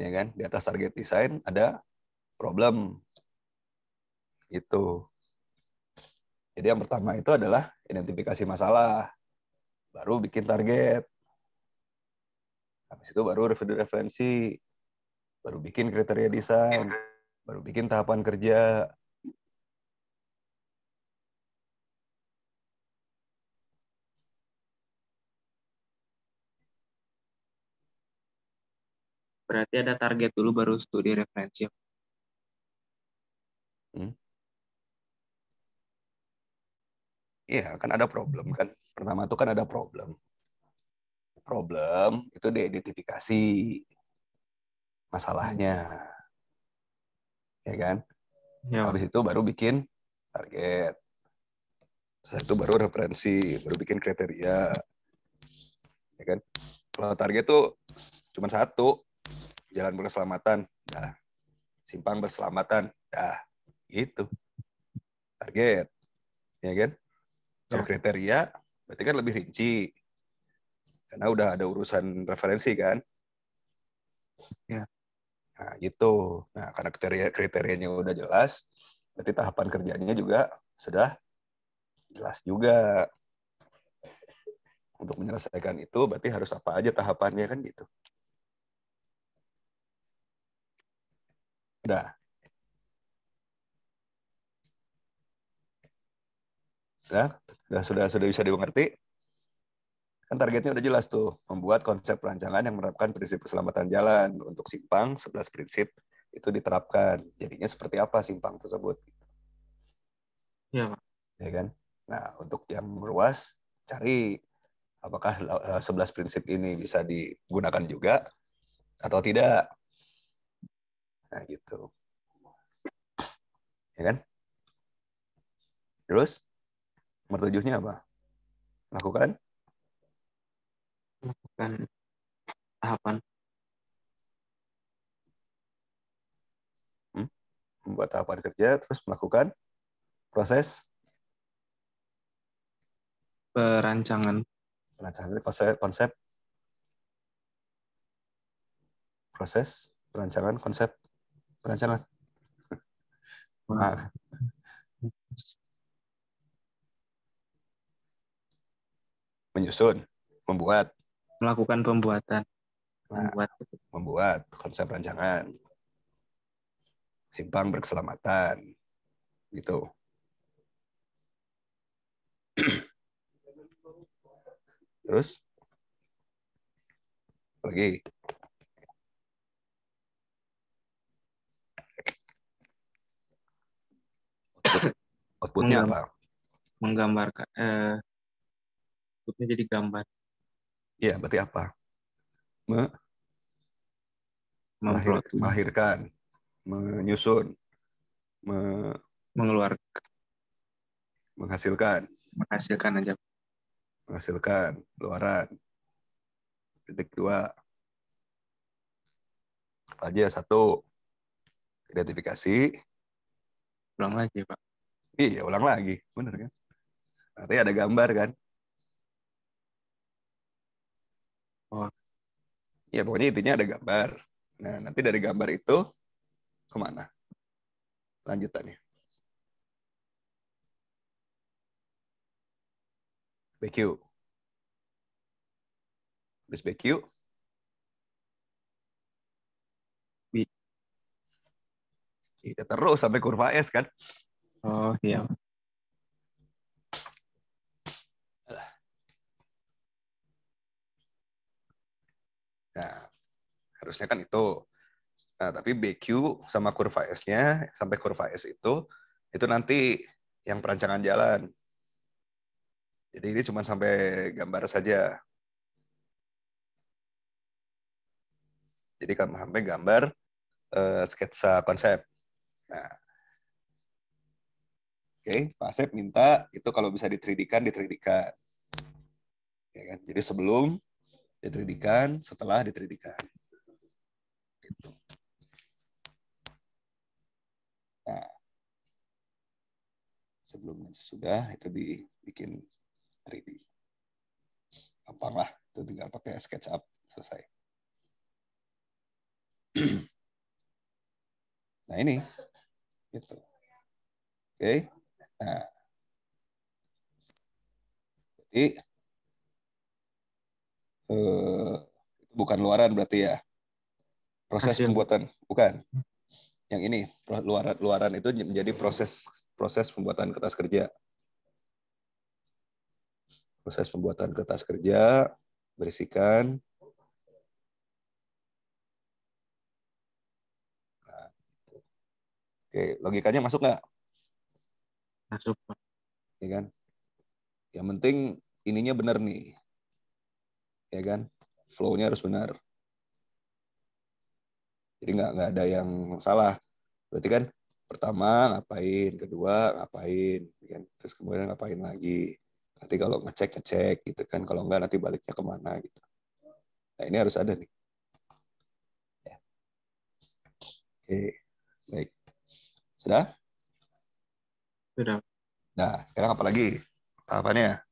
Ya kan? Di atas target desain ada problem. Itu. Jadi yang pertama itu adalah identifikasi masalah. Baru bikin target. Habis itu baru review referensi. Baru bikin kriteria desain. Baru bikin tahapan kerja. Berarti ada target dulu baru studi referensi. Iya, kan ada problem kan. Pertama itu kan ada problem. Problem itu diidentifikasi masalahnya. Ya kan? Ya, Pak. Habis itu baru bikin target. Setelah itu baru referensi, baru bikin kriteria. Ya kan? Kalau target tuh cuma satu, jalan berkeselamatan. Nah, simpang berkeselamatan. Nah, gitu. Target. Ya kan? Kalau kriteria, berarti kan lebih rinci. Karena udah ada urusan referensi kan. Ya. Nah, gitu. Nah, karena kriterianya udah jelas, berarti tahapan kerjanya juga sudah jelas juga. Untuk menyelesaikan itu, berarti harus apa aja tahapannya kan gitu. Udah. Sudah bisa dimengerti? Kan targetnya udah jelas tuh, membuat konsep perancangan yang menerapkan prinsip keselamatan jalan untuk simpang, 11 prinsip itu diterapkan. Jadinya seperti apa simpang tersebut? Ya, Pak. Ya kan? Nah, untuk yang luas, cari apakah 11 prinsip ini bisa digunakan juga atau tidak. Nah, gitu. Ya kan? Terus, nomor 7-nya apa? Melakukan Melakukan tahapan membuat tahapan kerja, terus melakukan proses perancangan konsep proses perancangan konsep perancangan. Nah, menyusun, membuat. melakukan pembuatan Nah, membuat konsep rancangan. Simpang berkeselamatan. Gitu. Terus lagi outputnya apa? menggambarkan outputnya jadi gambar, Iya, berarti apa? memplot, Melahirkan, menyusun, mengeluarkan, menghasilkan aja. Menghasilkan luaran. Titik 2. Apa aja? 1. Identifikasi. Ulang lagi, Pak. Iya, ulang lagi. Bener kan? Nanti ada gambar kan? Oh, Ya, pokoknya intinya ada gambar. Nah, nanti dari gambar itu kemana? Lanjutannya. BQ. Habis BQ. Ya, terus sampai kurva S kan? oh iya. Nah, harusnya kan itu. Nah, tapi BQ sama kurva S-nya, sampai kurva S itu nanti yang perancangan jalan. Jadi ini cuma sampai gambar saja. Jadi kan sampai gambar sketsa konsep. Nah, oke, Pak Asep minta itu kalau bisa di 3D-kan, di 3D-kan. Ya kan? Jadi sebelum di 3D-kan, setelah di 3D-kan. Gitu. Nah, sebelum sudah itu dibikin 3D. Gampang lah, itu tinggal pakai SketchUp, selesai. Nah ini, gitu. Oke, nah, jadi bukan luaran berarti ya, proses Hasil. pembuatan bukan. Yang ini luaran itu menjadi proses pembuatan kertas kerja. Proses pembuatan kertas kerja berisikan. Nah, gitu. Oke, logikanya masuk nggak? Masuk. Ya kan? Yang penting ininya benar nih. Ya kan? Flow-nya harus benar. Jadi nggak ada yang salah. Berarti kan pertama ngapain, kedua ngapain, kan? Terus kemudian ngapain lagi. Nanti kalau ngecek gitu kan, kalau nggak nanti baliknya kemana gitu. Nah ini harus ada nih. Ya. Oke, baik. Sudah? Sudah. Nah, sekarang apa lagi tahapannya?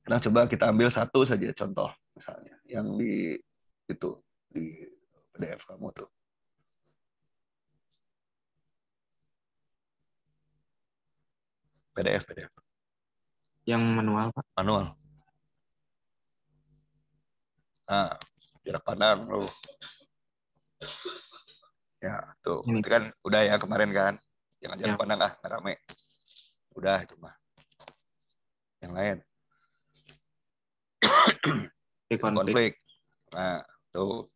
Sekarang coba kita ambil satu saja contoh, misalnya yang di itu di PDF kamu tuh. PDF. Yang manual, Pak. Manual. Nah, jarak pandang loh. Ya, tuh. Ini. Itu kan udah ya kemarin kan. Jangan jarak Ya. pandang nggak rame. Udah itu mah. Yang lain. Konflik. Nah, tuh.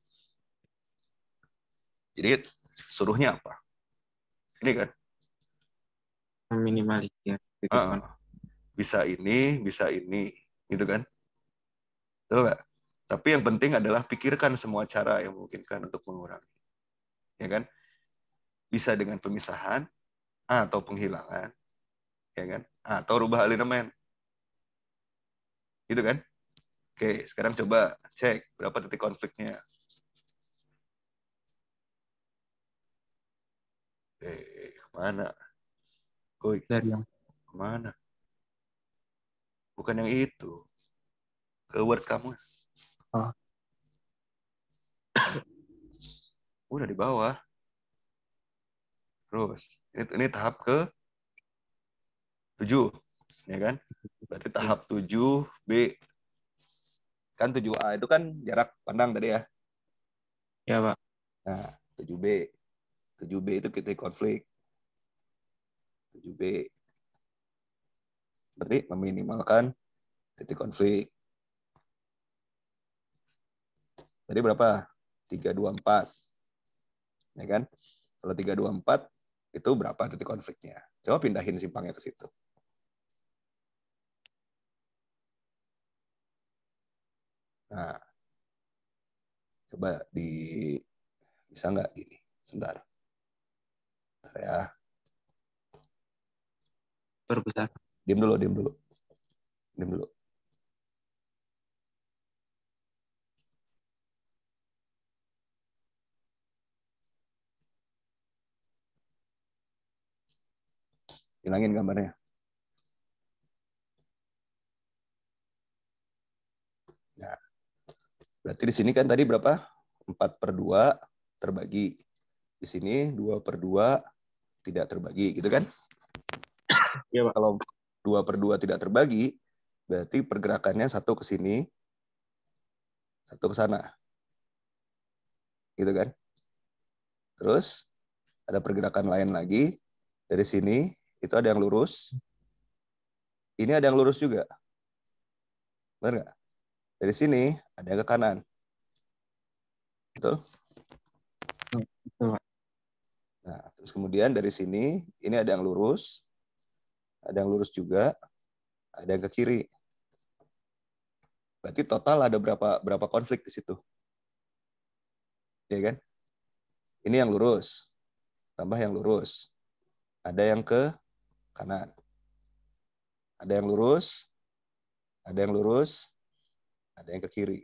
Jadi suruhnya apa? Ini kan. Minimalisir. Bisa ini, gitu kan? Betul nggak? Tapi yang penting adalah pikirkan semua cara yang memungkinkan untuk mengurangi. Ya kan? Bisa dengan pemisahan atau penghilangan, ya kan? Atau rubah alinemen. Gitu kan? Oke, sekarang coba cek berapa titik konfliknya. Kemana? Koi, Dari yang kemana? Bukan yang itu. Ke word kamu. Oh. Udah di bawah. Terus, ini tahap ke 7. Ya kan? Berarti tahap 7B. Kan 7A itu kan jarak pandang tadi ya. ya Pak. Nah, 7B. 7B itu titik konflik. 7B. Berarti meminimalkan titik konflik. Tadi berapa? 3, 2, 4. Ya kan? Kalau 3, 2, 4 itu berapa titik konfliknya? Coba pindahin simpangnya ke situ. Nah, coba bisa nggak gini? Sebentar. Bentar ya. Perbesar. Diam dulu. Diam dulu. Hilangin gambarnya. Nah, berarti di sini kan tadi berapa? 4/2 terbagi. Di sini 2/2 tidak terbagi, gitu kan? Iya, Pak. Kalau 2/2 tidak terbagi, berarti pergerakannya satu ke sini, satu ke sana. Gitu kan? Terus ada pergerakan lain lagi. Dari sini, itu ada yang lurus. Ini ada yang lurus juga. Benar nggak? Dari sini, ada yang ke kanan. Betul? Betul, Pak. Nah, terus kemudian dari sini, ini ada yang lurus. Ada yang lurus juga. Ada yang ke kiri. Berarti total ada berapa konflik di situ? Ya kan? Ini yang lurus. Tambah yang lurus. Ada yang ke kanan. Ada yang lurus. Ada yang lurus. Ada yang ke kiri.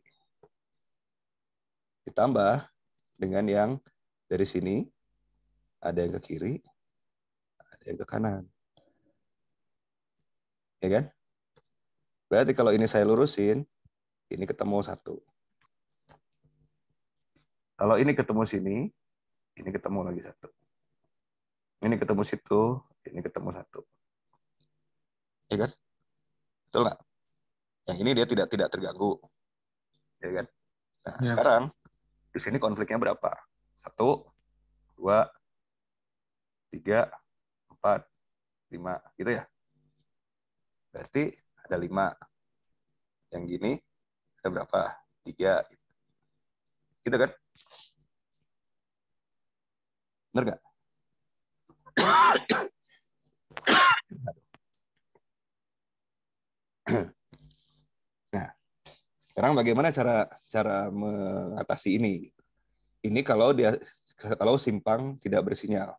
Ditambah dengan yang dari sini. Ada yang ke kiri. Ada yang ke kanan. Ya kan? Berarti kalau ini saya lurusin, ini ketemu satu. Kalau ini ketemu sini, ini ketemu lagi satu. Ini ketemu situ, ini ketemu satu. Ya kan? Betul nggak? Yang ini dia tidak terganggu. Ya kan? Nah, Ya. sekarang di sini konfliknya berapa? 1, 2, 3, 4, 5, gitu ya. Berarti ada 5. Yang gini ada berapa? 3. Gitu kan? Bener nggak? Nah, sekarang bagaimana cara mengatasi ini? Ini kalau simpang tidak bersinyal.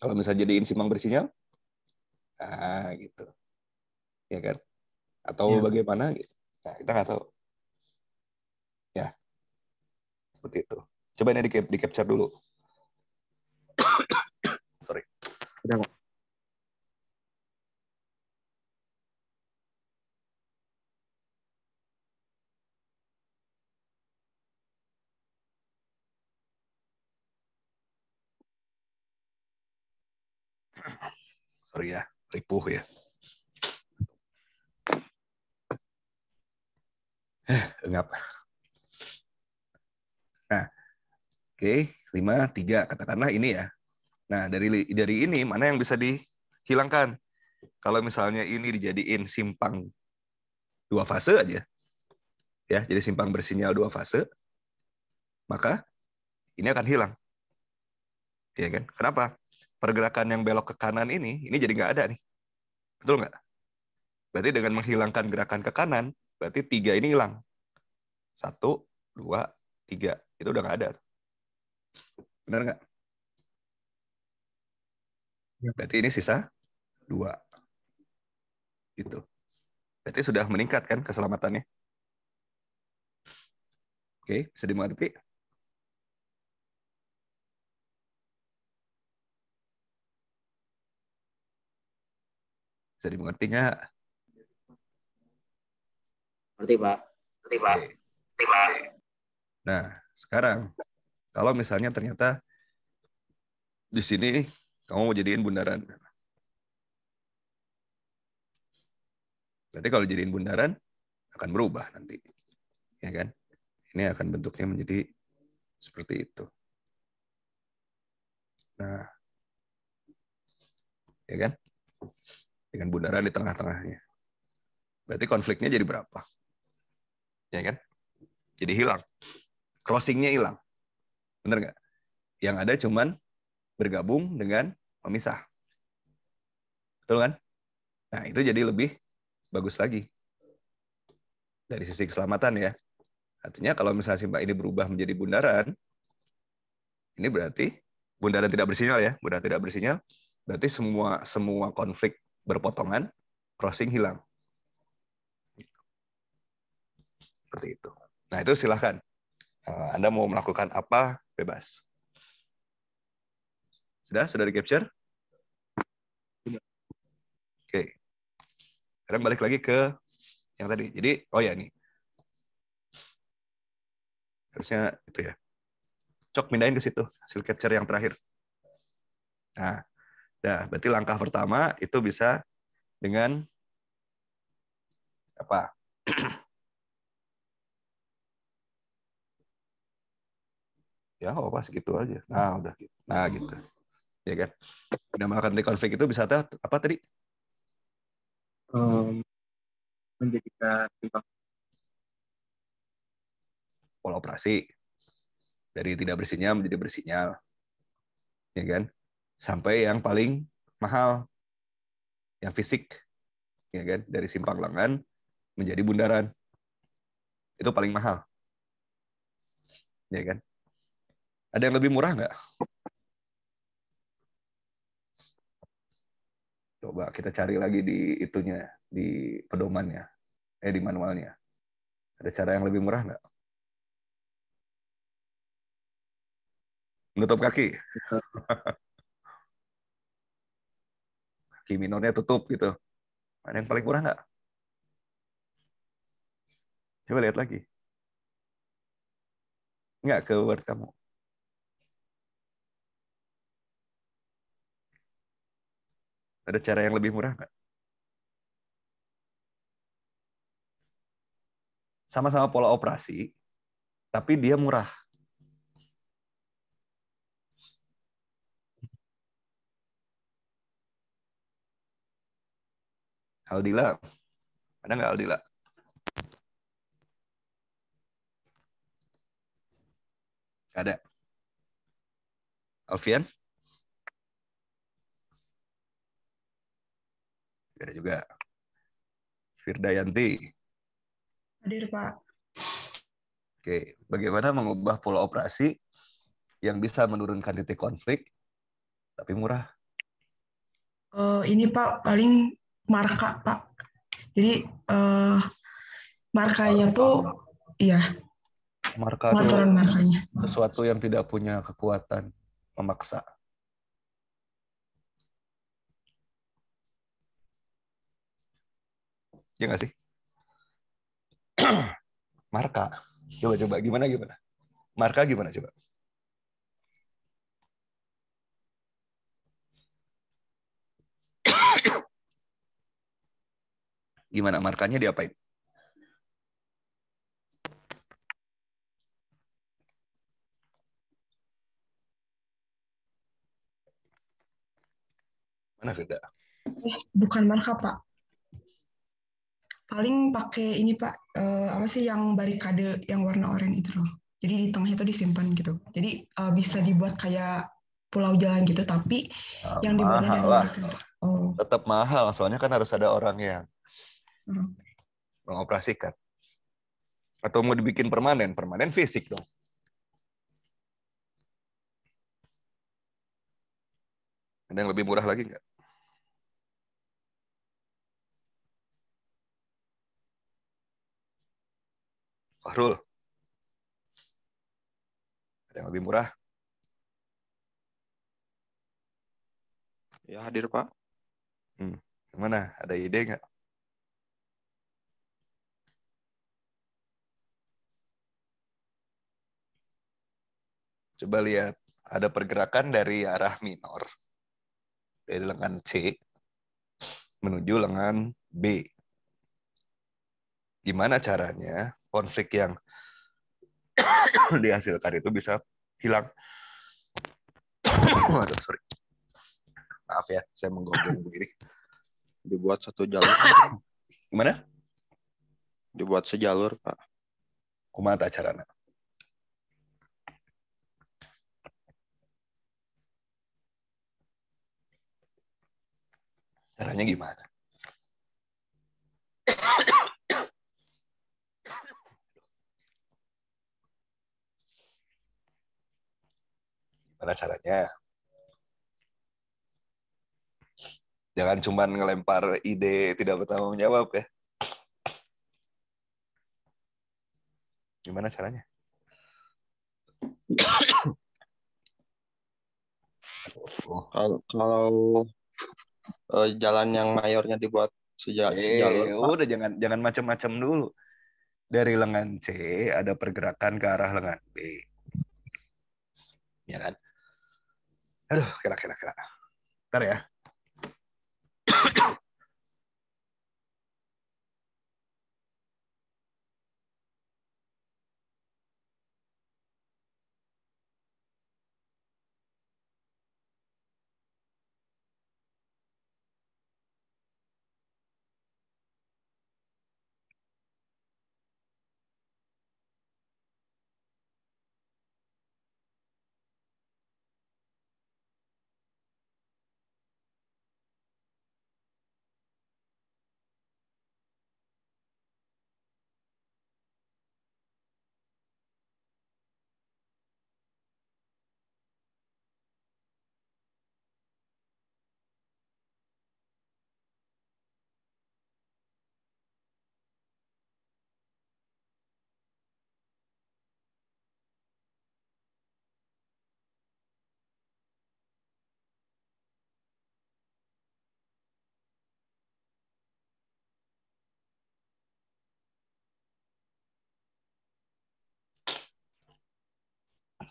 Kalau misalnya jadiin simpang bersinyal, nah gitu, ya kan? Atau Ya. bagaimana? Gitu. Nah, kita nggak tahu. Ya, seperti itu. Coba ini di capture dulu. Sorry. Udah, Pak. Sorry ya, ripuh ya. Engap. Nah, oke, 5, 3 katakanlah ini ya. Nah, dari ini mana yang bisa dihilangkan? Kalau misalnya ini dijadiin simpang 2 fase aja, ya, jadi simpang bersinyal 2 fase, maka ini akan hilang. Ya kan? Kenapa? Pergerakan yang belok ke kanan ini jadi nggak ada nih. Betul nggak? Berarti dengan menghilangkan gerakan ke kanan, berarti 3 ini hilang. 1, 2, 3. Itu udah nggak ada. Benar nggak? Ya. Berarti ini sisa 2. Gitu. Berarti sudah meningkat kan keselamatannya? Oke, bisa dimengerti? Bisa dimengerti nggak? Ngerti, Pak. Oke. Nah, sekarang kalau misalnya ternyata di sini kamu mau jadiin bundaran. Berarti kalau jadiin bundaran akan berubah nanti. Ya kan? Ini akan bentuknya menjadi seperti itu. Nah, ya kan? Dengan bundaran di tengah-tengahnya. Berarti konfliknya jadi berapa? Ya kan? Jadi hilang. Crossingnya hilang. Bener nggak? Yang ada cuman bergabung dengan pemisah. Betul kan? Nah, itu jadi lebih bagus lagi. Dari sisi keselamatan ya. Artinya kalau misalnya simpang ini berubah menjadi bundaran, ini berarti bundaran tidak bersinyal ya. Bundaran tidak bersinyal, berarti semua konflik berpotongan, crossing hilang. Seperti itu. Nah, itu silahkan. Anda mau melakukan apa, bebas. Sudah di-capture? Oke. Sekarang balik lagi ke yang tadi. Jadi, oh ya nih. Harusnya itu ya. Cok, pindahin ke situ. Hasil capture yang terakhir. Nah, berarti langkah pertama itu bisa dengan apa? Ya, apa segitu aja. Nah, udah gitu. Nah, gitu. Ya kan? Dinamakan konflik itu bisa apa tadi? Menjadikan simpang Pola operasi. Dari tidak bersinyal menjadi bersinyal. Ya kan? Sampai yang paling mahal. Yang fisik. Ya kan? Dari simpang lengan menjadi bundaran. Itu paling mahal. Ya kan? Ada yang lebih murah nggak? Coba kita cari lagi di itunya, di pedomannya, di manualnya. Ada cara yang lebih murah nggak? Menutup kaki. Kaki minornya tutup gitu. Ada yang paling murah nggak? Coba lihat lagi. Nggak ke Word kamu. Ada cara yang lebih murah nggak? Sama-sama pola operasi, tapi dia murah. Aldila, ada nggak Aldila? Ada. Alfian? Ada juga. Firdayanti. Hadir, Pak. Oke, bagaimana mengubah pola operasi yang bisa menurunkan titik konflik, tapi murah? Ini Pak, paling marka, Pak. Jadi markanya tuh, iya, Marka itu pengaturan markanya. sesuatu yang tidak punya kekuatan memaksa. Ya nggak sih? Marka. Coba gimana? Marka gimana coba? Gimana markanya diapain? Mana Firda? Bukan marka, Pak. Paling pakai ini, Pak. Apa sih yang barikade yang warna oranye itu loh. Jadi di tengah itu disimpan gitu. Jadi bisa dibuat kayak pulau jalan gitu, tapi yang dibuatnya Mahal dari lah. barikade. Oh. Tetap mahal, soalnya kan harus ada orang yang Hmm. mengoperasikan. Atau mau dibikin permanen? Permanen fisik dong. Ada yang lebih murah lagi nggak? Fahrul. Ada yang lebih murah? Ya, hadir, Pak. Gimana? Ada ide nggak? Coba lihat. Ada pergerakan dari arah minor. Dari lengan C menuju lengan B. Gimana caranya konflik yang dihasilkan itu bisa hilang? Aduh, sorry. Maaf ya, saya menggonggong diri. Dibuat satu jalur. Gimana? Dibuat sejalur, Pak. Kumaha caranya? Caranya gimana? Gimana caranya? Jangan cuma ngelempar ide tidak bertanggung jawab ya. Gimana caranya? Kalau jalan yang mayornya dibuat sejalur, Pak. Udah jangan macam-macam dulu. Dari lengan C ada pergerakan ke arah lengan B. Ya kan? Aduh, kira. Ntar ya.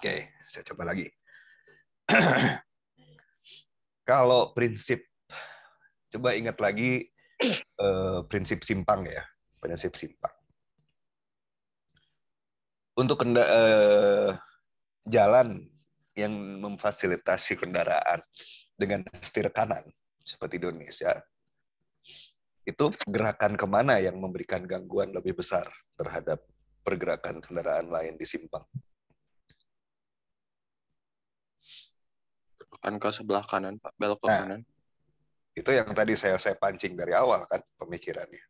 Oke, saya coba lagi. Kalau prinsip, coba ingat lagi prinsip simpang ya, prinsip simpang. Untuk jalan yang memfasilitasi kendaraan dengan setir kanan seperti Indonesia, itu gerakan kemana yang memberikan gangguan lebih besar terhadap pergerakan kendaraan lain di simpang? Kan ke sebelah kanan, Pak. Belok ke Nah, kanan. itu yang tadi saya pancing dari awal kan pemikirannya.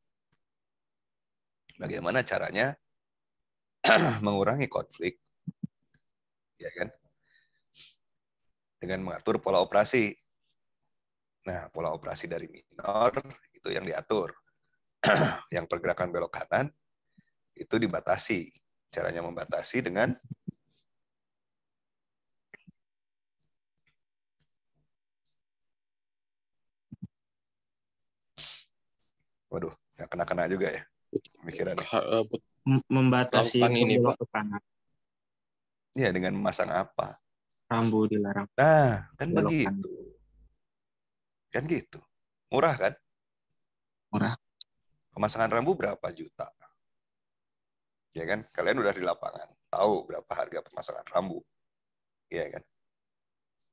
Bagaimana caranya mengurangi konflik, ya kan? Dengan mengatur pola operasi. Nah, pola operasi dari minor itu yang diatur. Yang pergerakan belok kanan itu dibatasi. Caranya membatasi dengan waduh, nggak kena-kena juga ya pemikirannya. Membatasi Lakukan ini, belok Pak. ke kanan. Ya, dengan memasang apa? Rambu dilarang Nah, kan belok kanan. begitu. Kan gitu. Murah kan? Murah. Pemasangan rambu berapa juta? Ya kan? Kalian udah di lapangan. Tahu berapa harga pemasangan rambu. Ya kan?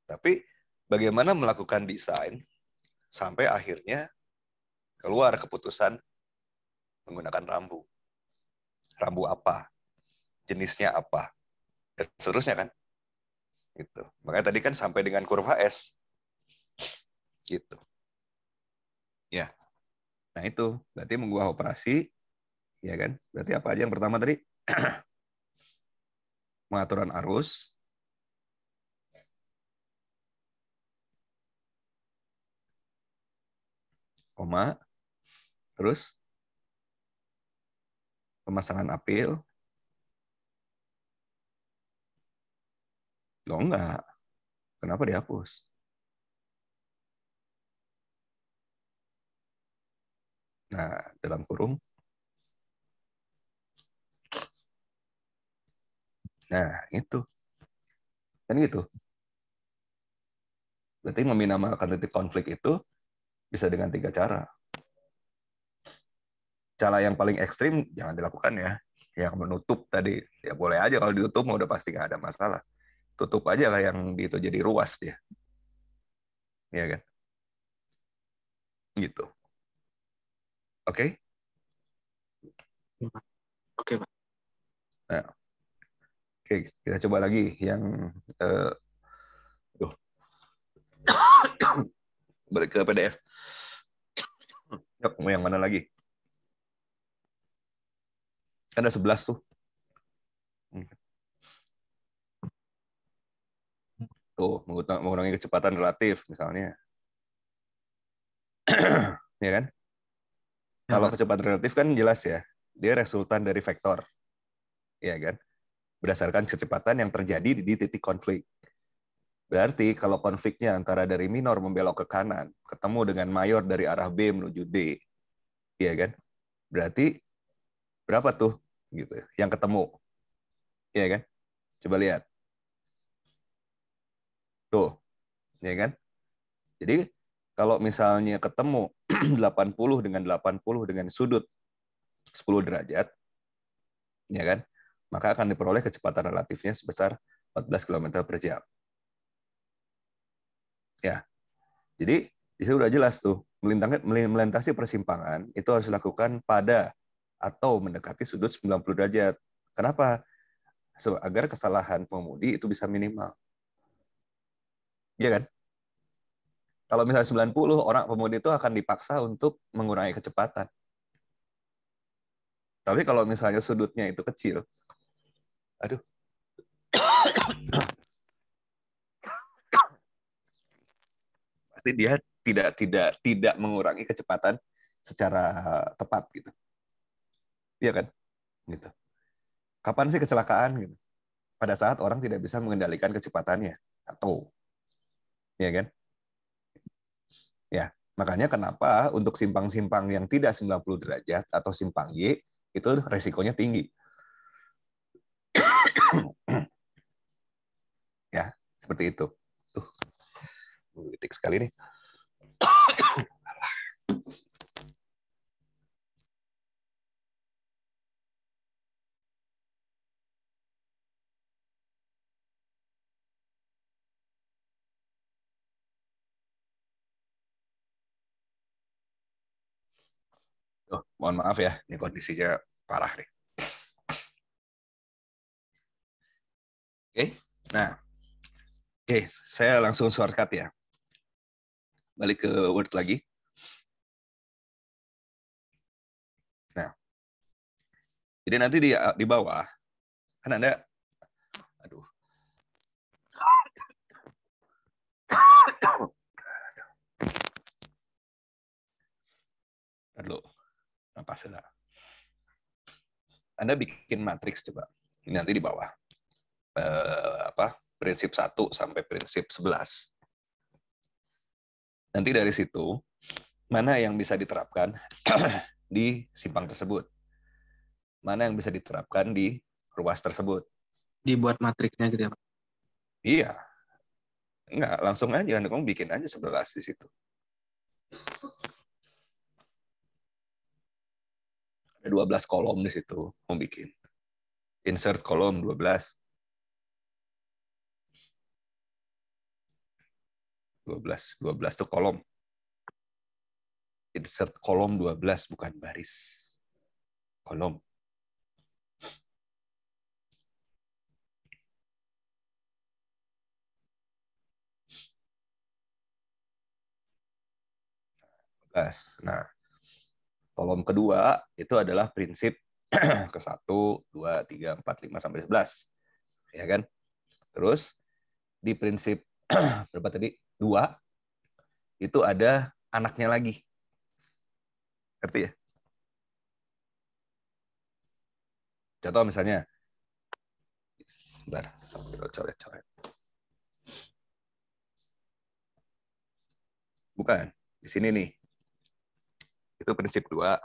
Tapi bagaimana melakukan desain sampai akhirnya keluar keputusan menggunakan rambu. Rambu apa? Jenisnya apa? Dan seterusnya kan? Gitu. Makanya tadi kan sampai dengan kurva S. Gitu. Ya. Nah itu berarti mengubah operasi, ya kan? Berarti apa aja yang pertama tadi? Pengaturan arus, koma, terus pemasangan apil, Loh enggak. Kenapa dihapus? Nah, dalam kurung. Nah, itu. Kan gitu. Berarti meminimalkan titik konflik itu bisa dengan 3 cara. Cara yang paling ekstrim jangan dilakukan ya. Yang menutup tadi, ya boleh aja kalau ditutup mau udah pasti nggak ada masalah. Tutup aja lah yang itu jadi ruas dia. Iya kan? Gitu. Oke? Oke, Pak. Nah, oke, kita coba lagi yang duh. Balik ke PDF. Yuk, mau yang mana lagi? Kan ada 11 tuh. Tuh, mengurangi kecepatan relatif misalnya. Ya kan? Ya, Kalau Pak. kecepatan relatif kan jelas ya, dia resultan dari vektor. Ya kan? Berdasarkan kecepatan yang terjadi di titik konflik. Berarti kalau konfliknya antara dari minor membelok ke kanan, ketemu dengan mayor dari arah B menuju D, ya kan? Berarti berapa tuh gitu yang ketemu? Ya kan? Coba lihat. Tuh, ya kan? Jadi kalau misalnya ketemu 80 dengan sudut 10 derajat, ya kan? Maka akan diperoleh kecepatan relatifnya sebesar 14 km per jam. Ya. Jadi di situ udah jelas tuh, melintasi persimpangan itu harus dilakukan pada atau mendekati sudut 90 derajat. Kenapa? Agar kesalahan pengemudi itu bisa minimal. Iya kan? Kalau misalnya 90, orang pengemudi itu akan dipaksa untuk mengurangi kecepatan. Tapi kalau misalnya sudutnya itu kecil, aduh, pasti dia tidak mengurangi kecepatan secara tepat gitu. Iya kan? Gitu. Kapan sih kecelakaan gitu? Pada saat orang tidak bisa mengendalikan kecepatannya atau ya kan? Ya, makanya kenapa untuk simpang-simpang yang tidak 90 derajat atau simpang Y itu resikonya tinggi. Ya, seperti itu. Tuh, titik sekali nih. Tuh, mohon maaf ya, ini kondisinya parah nih. Oke, nah, oke, saya langsung shortcut ya. Balik ke Word lagi. Nah, jadi nanti di bawah kan ada, aduh, aduh, apa sudah? Anda bikin matriks coba. Ini nanti di bawah. Prinsip 1 sampai prinsip 11. Nanti dari situ, mana yang bisa diterapkan di simpang tersebut? Mana yang bisa diterapkan di ruas tersebut? Dibuat matriksnya gitu ya, Pak. Iya. Enggak, langsung aja. Kamu bikin aja 11 di situ. Ada 12 kolom di situ. Mau bikin. Insert kolom 12. 12 tuh kolom. Insert kolom 12, bukan baris. Kolom. Nah, kolom kedua itu adalah prinsip ke 1, 2, 3, 4, 5, sampai 11. Ya kan? Terus di prinsip berapa tadi? 2 itu ada anaknya lagi. Ngerti ya? Contoh misalnya, bentar, coret. Bukan. Di sini nih. Itu prinsip 2.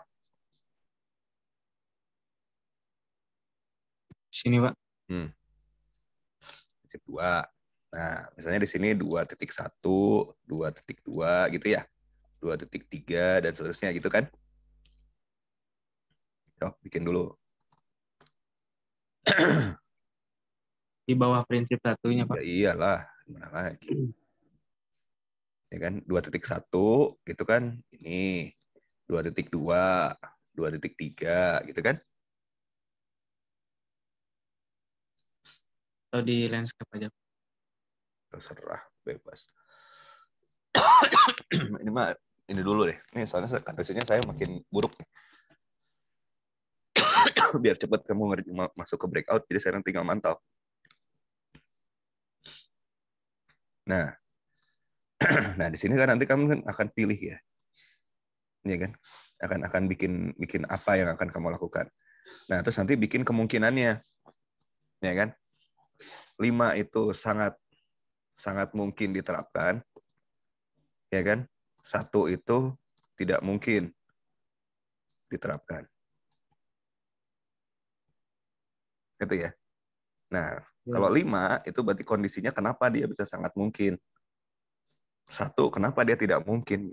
Sini, Pak. Prinsip 2. Nah, misalnya di sini 2.1, 2.2 gitu ya. 2.3 dan seterusnya gitu kan. Yuk, bikin dulu. Di bawah prinsip 1-nya, Pak. Ya iyalah, gimana lagi. Ya kan, 2.1 gitu kan. Ini 2.2, 2.3 gitu kan. Atau di landscape aja. Terserah, bebas. Ini mah ini dulu deh. Ini soalnya kondisinya saya makin buruk nih. Biar cepat kamu masuk ke breakout, jadi saya tinggal mantau. Nah, nah di sini kan nanti kamu kan akan pilih ya, ya kan? Akan bikin apa yang akan kamu lakukan. Nah, terus nanti bikin kemungkinannya, ya kan? 5 itu sangat mungkin diterapkan, ya kan? 1 itu tidak mungkin diterapkan. Gitu ya. Nah, kalau 5 itu berarti kondisinya kenapa dia bisa sangat mungkin. 1, kenapa dia tidak mungkin.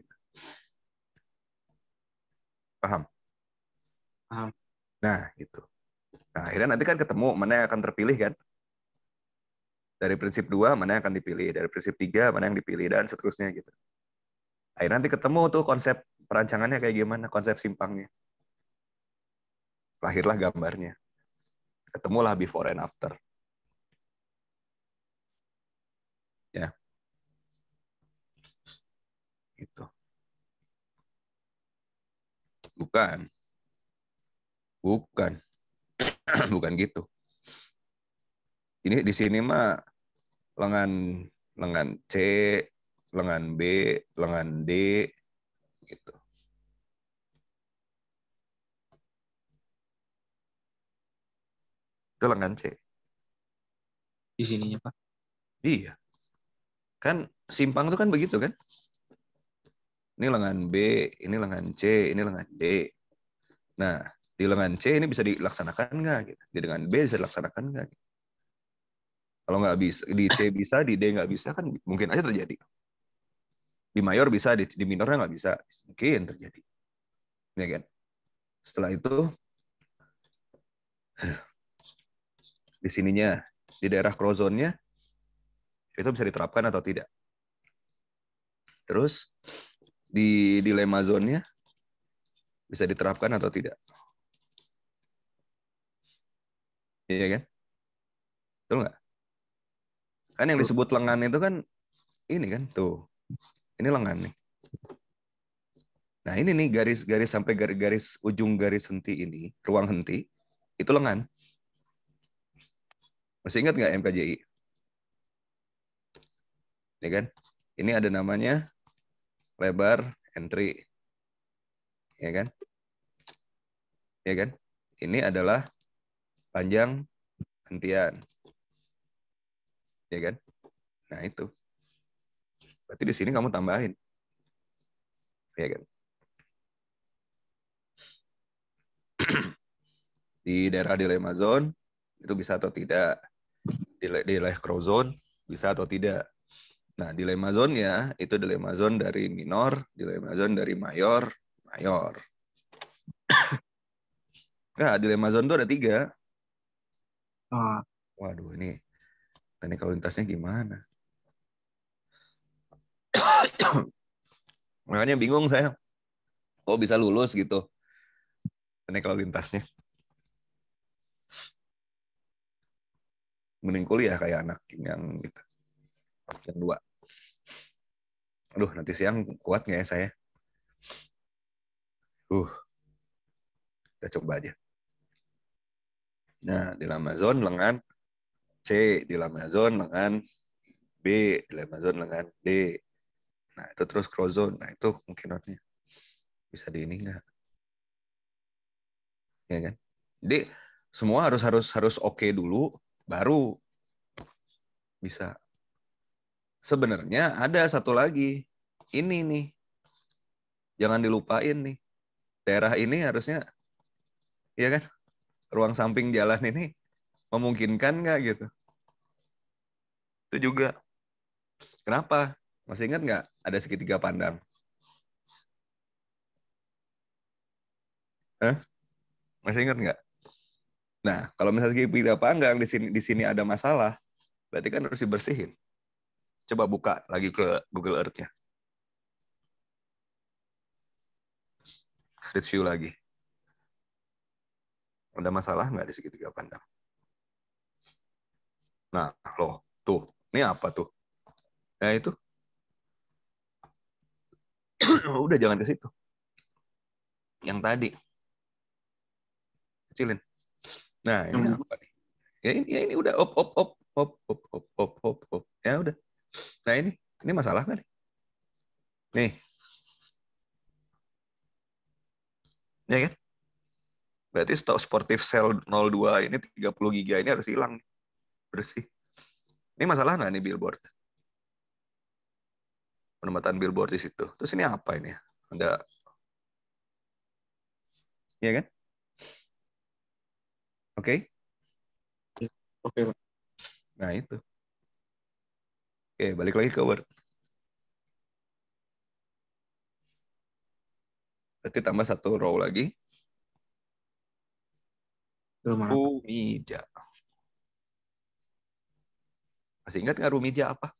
Paham? Paham. Nah, gitu. Nah, akhirnya nanti kan ketemu mana yang akan terpilih kan. Dari prinsip 2, mana yang akan dipilih. Dari prinsip 3, mana yang dipilih. Dan seterusnya gitu. Akhirnya nanti ketemu tuh konsep perancangannya kayak gimana. Konsep simpangnya. Lahirlah gambarnya. Ketemulah before and after. Ya. Gitu. Bukan. Bukan. Bukan gitu. Ini di sini mah lengan C, lengan B, lengan D gitu. Itu lengan C. Di sininya, Pak. Iya. Kan simpang itu kan begitu kan? Ini lengan B, ini lengan C, ini lengan D. Nah, di lengan C ini bisa dilaksanakan nggak? Gitu. Di lengan B bisa dilaksanakan nggak? Gitu. Kalau nggak bisa, di C bisa, di D nggak bisa, kan mungkin aja terjadi. Di mayor bisa, di minornya nggak bisa. Mungkin terjadi. Ya kan? Setelah itu, di sininya, di daerah crozone-nya, itu bisa diterapkan atau tidak. Terus, di dilemma zone-nya, bisa diterapkan atau tidak. Iya kan? Betul nggak? Kan yang disebut lengan itu kan ini kan tuh. Ini lengan nih. Nah, ini nih garis sampai garis ujung garis henti ini, ruang henti, itu lengan. Masih ingat nggak MKJI? Ya kan? Ini ada namanya lebar entry. Ya kan? Ya kan? Ini adalah panjang hentian. Ya kan? Nah, itu. Berarti di sini kamu tambahin. Ya kan? Di daerah dilemma zone itu bisa atau tidak. Di daerah crozone bisa atau tidak. Nah, dilemma zone-nya itu dilemma zone dari minor, dilemma zone dari mayor. Nah, dilemma zone itu ada 3. Waduh, ini teknik lalu lintasnya gimana? Makanya bingung saya. Kok bisa lulus gitu teknik lalu lintasnya? Mending kuliah kayak anak yang gitu. Yang 2. Aduh, nanti siang kuat nggak ya saya? Kita coba aja. Nah, dilemma zone lengan C, dilemma zone lengan B, dilemma zone lengan D. Nah, itu terus crozone. Nah, itu kemungkinannya bisa di ini nggak? Ya kan? Jadi semua harus oke dulu, baru bisa. Sebenarnya ada satu lagi ini nih, jangan dilupain nih. Daerah ini harusnya, ya kan, ruang samping jalan ini memungkinkan nggak gitu. Itu juga. Kenapa? Masih ingat nggak ada segitiga pandang? Masih ingat nggak? Nah, kalau misalnya segitiga pandang di sini ada masalah, berarti kan harus dibersihin. Coba buka lagi ke Google Earth-nya. Street View lagi. Ada masalah nggak di segitiga pandang? Nah, loh, tuh. Ini apa tuh? Nah, itu. Udah jangan ke situ. Yang tadi. Kecilin. Nah, ini apa nih? Ya ini udah op. Ya udah. Nah, ini masalah kan? Nih. Ya kan? Berarti stok sportif sel 02 ini 30 giga ini harus hilang. Bersih. Ini masalah nggak nih billboard? Penempatan billboard di situ. Terus ini apa ini? Ada, ya kan? Oke? Oke, Pak. Nah itu. Oke, balik lagi ke Word. Berarti tambah satu row lagi. Belum apa? Rumija. Masih ingat nggak Rumija apa?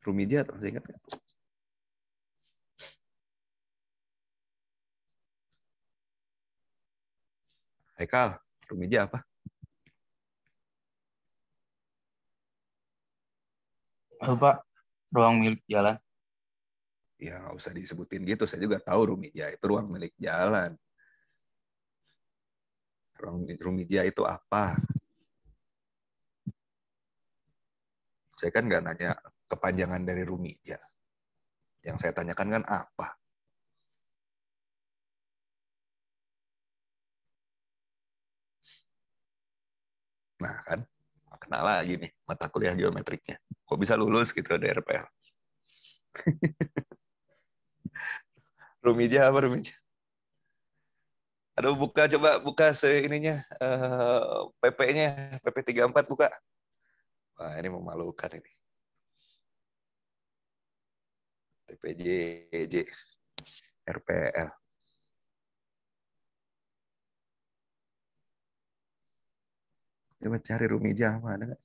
Rumija masih ingat nggak? Haikal, Rumija apa? Pak, ruang milik jalan. Ya nggak usah disebutin gitu. Saya juga tahu Rumija itu ruang milik jalan. Ruang Rumija itu apa? Saya kan nggak nanya kepanjangan dari Rumija. Yang saya tanyakan kan apa? Nah kan, kena lagi nih mata kuliah geometriknya. Kok bisa lulus gitu dari RPL? Rumija apa Rumija? Aduh, coba buka ininya, PP-nya, PP 34 buka. Wah, ini memalukan ini. TPJJ, RPL. Coba cari Rumija mana nggak?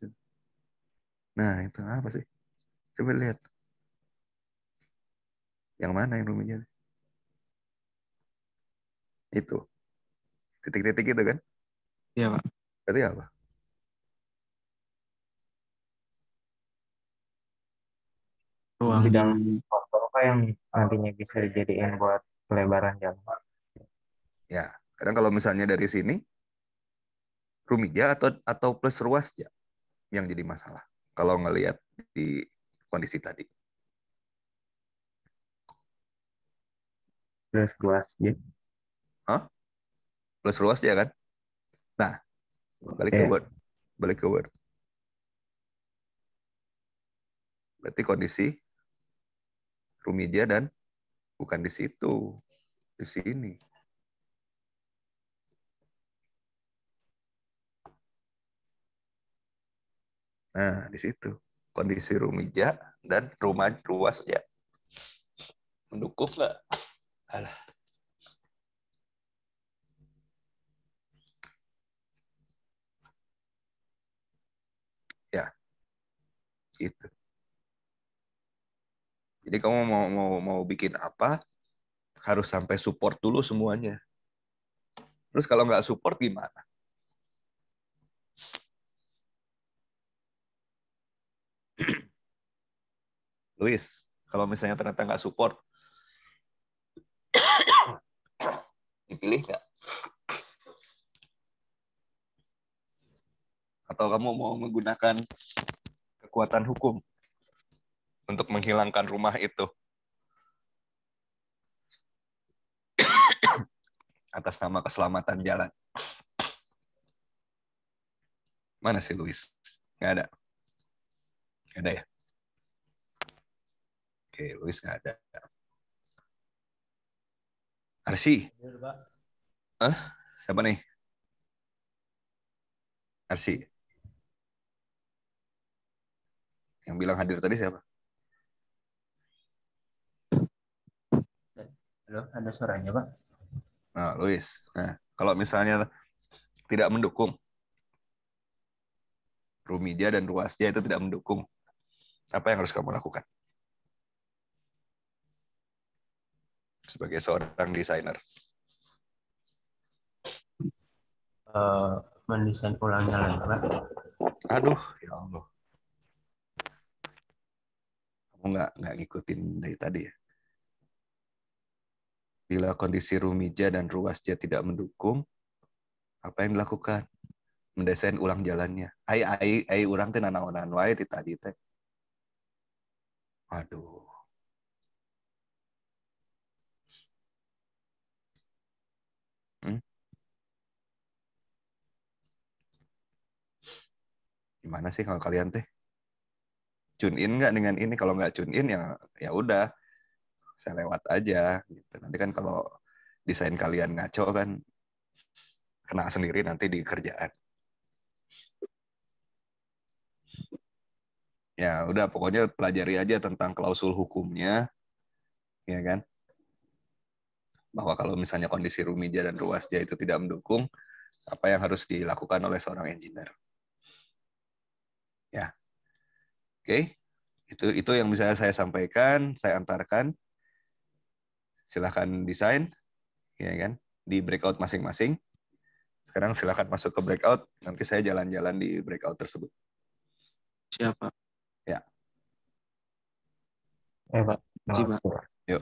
Nah, itu apa sih? Coba lihat. Yang mana yang Rumija? Itu. Titik-titik itu kan? Iya, Pak. Berarti apa? Ruang Bidang faktor apa yang nantinya bisa dijadiin buat pelebaran jalan? Ya, kadang kalau misalnya dari sini, Rumija atau plus ruas ya yang jadi masalah. Kalau ngelihat di kondisi tadi. Terus luas ya. Hah? Plus ruas ya kan? Nah, balik ke Oke. Word. Balik ke Word. Berarti kondisi Rumija dan bukan di situ. Di sini. Nah, di situ. Kondisi Rumija dan rumah ruas ya. Mendukung nggak? Alah. Ya, gitu. Jadi kamu mau bikin apa, harus sampai support dulu semuanya. Terus kalau nggak support gimana? Luis, kalau misalnya ternyata nggak support, dipilih nggak? Atau kamu mau menggunakan kekuatan hukum untuk menghilangkan rumah itu atas nama keselamatan jalan? Mana sih Luis? Nggak ada. Nggak ada ya? Oke, Luis nggak ada. Arsi. Siapa nih? Arsi. Yang bilang hadir tadi siapa? Halo, ada suaranya, Pak? Nah, Luis. Nah, kalau misalnya tidak mendukung, Rumija dan Ruasja itu tidak mendukung, apa yang harus kamu lakukan sebagai seorang desainer? Mendesain ulang jalan, Pak. Aduh, ya Allah. Kamu nggak ngikutin dari tadi ya? Bila kondisi Rumija dan Ruasja tidak mendukung, apa yang dilakukan? Mendesain ulang jalannya. Ai urang teh nanaonan wae ti tadi teh. Aduh. Gimana sih kalau kalian teh? Tune in nggak dengan ini? Kalau nggak tune in ya udah, saya lewat aja. Gitu. Nanti kan kalau desain kalian ngaco kan kena sendiri nanti di kerjaan. Ya udah, pokoknya pelajari aja tentang klausul hukumnya, ya kan? Bahwa kalau misalnya kondisi Rumija dan Ruasja itu tidak mendukung, apa yang harus dilakukan oleh seorang engineer? Ya, oke. Itu yang bisa saya sampaikan, saya antarkan. Silahkan desain, ya kan? Di breakout masing-masing. Sekarang silahkan masuk ke breakout. Nanti saya jalan-jalan di breakout tersebut. Siapa? Ya. Pak. Yuk.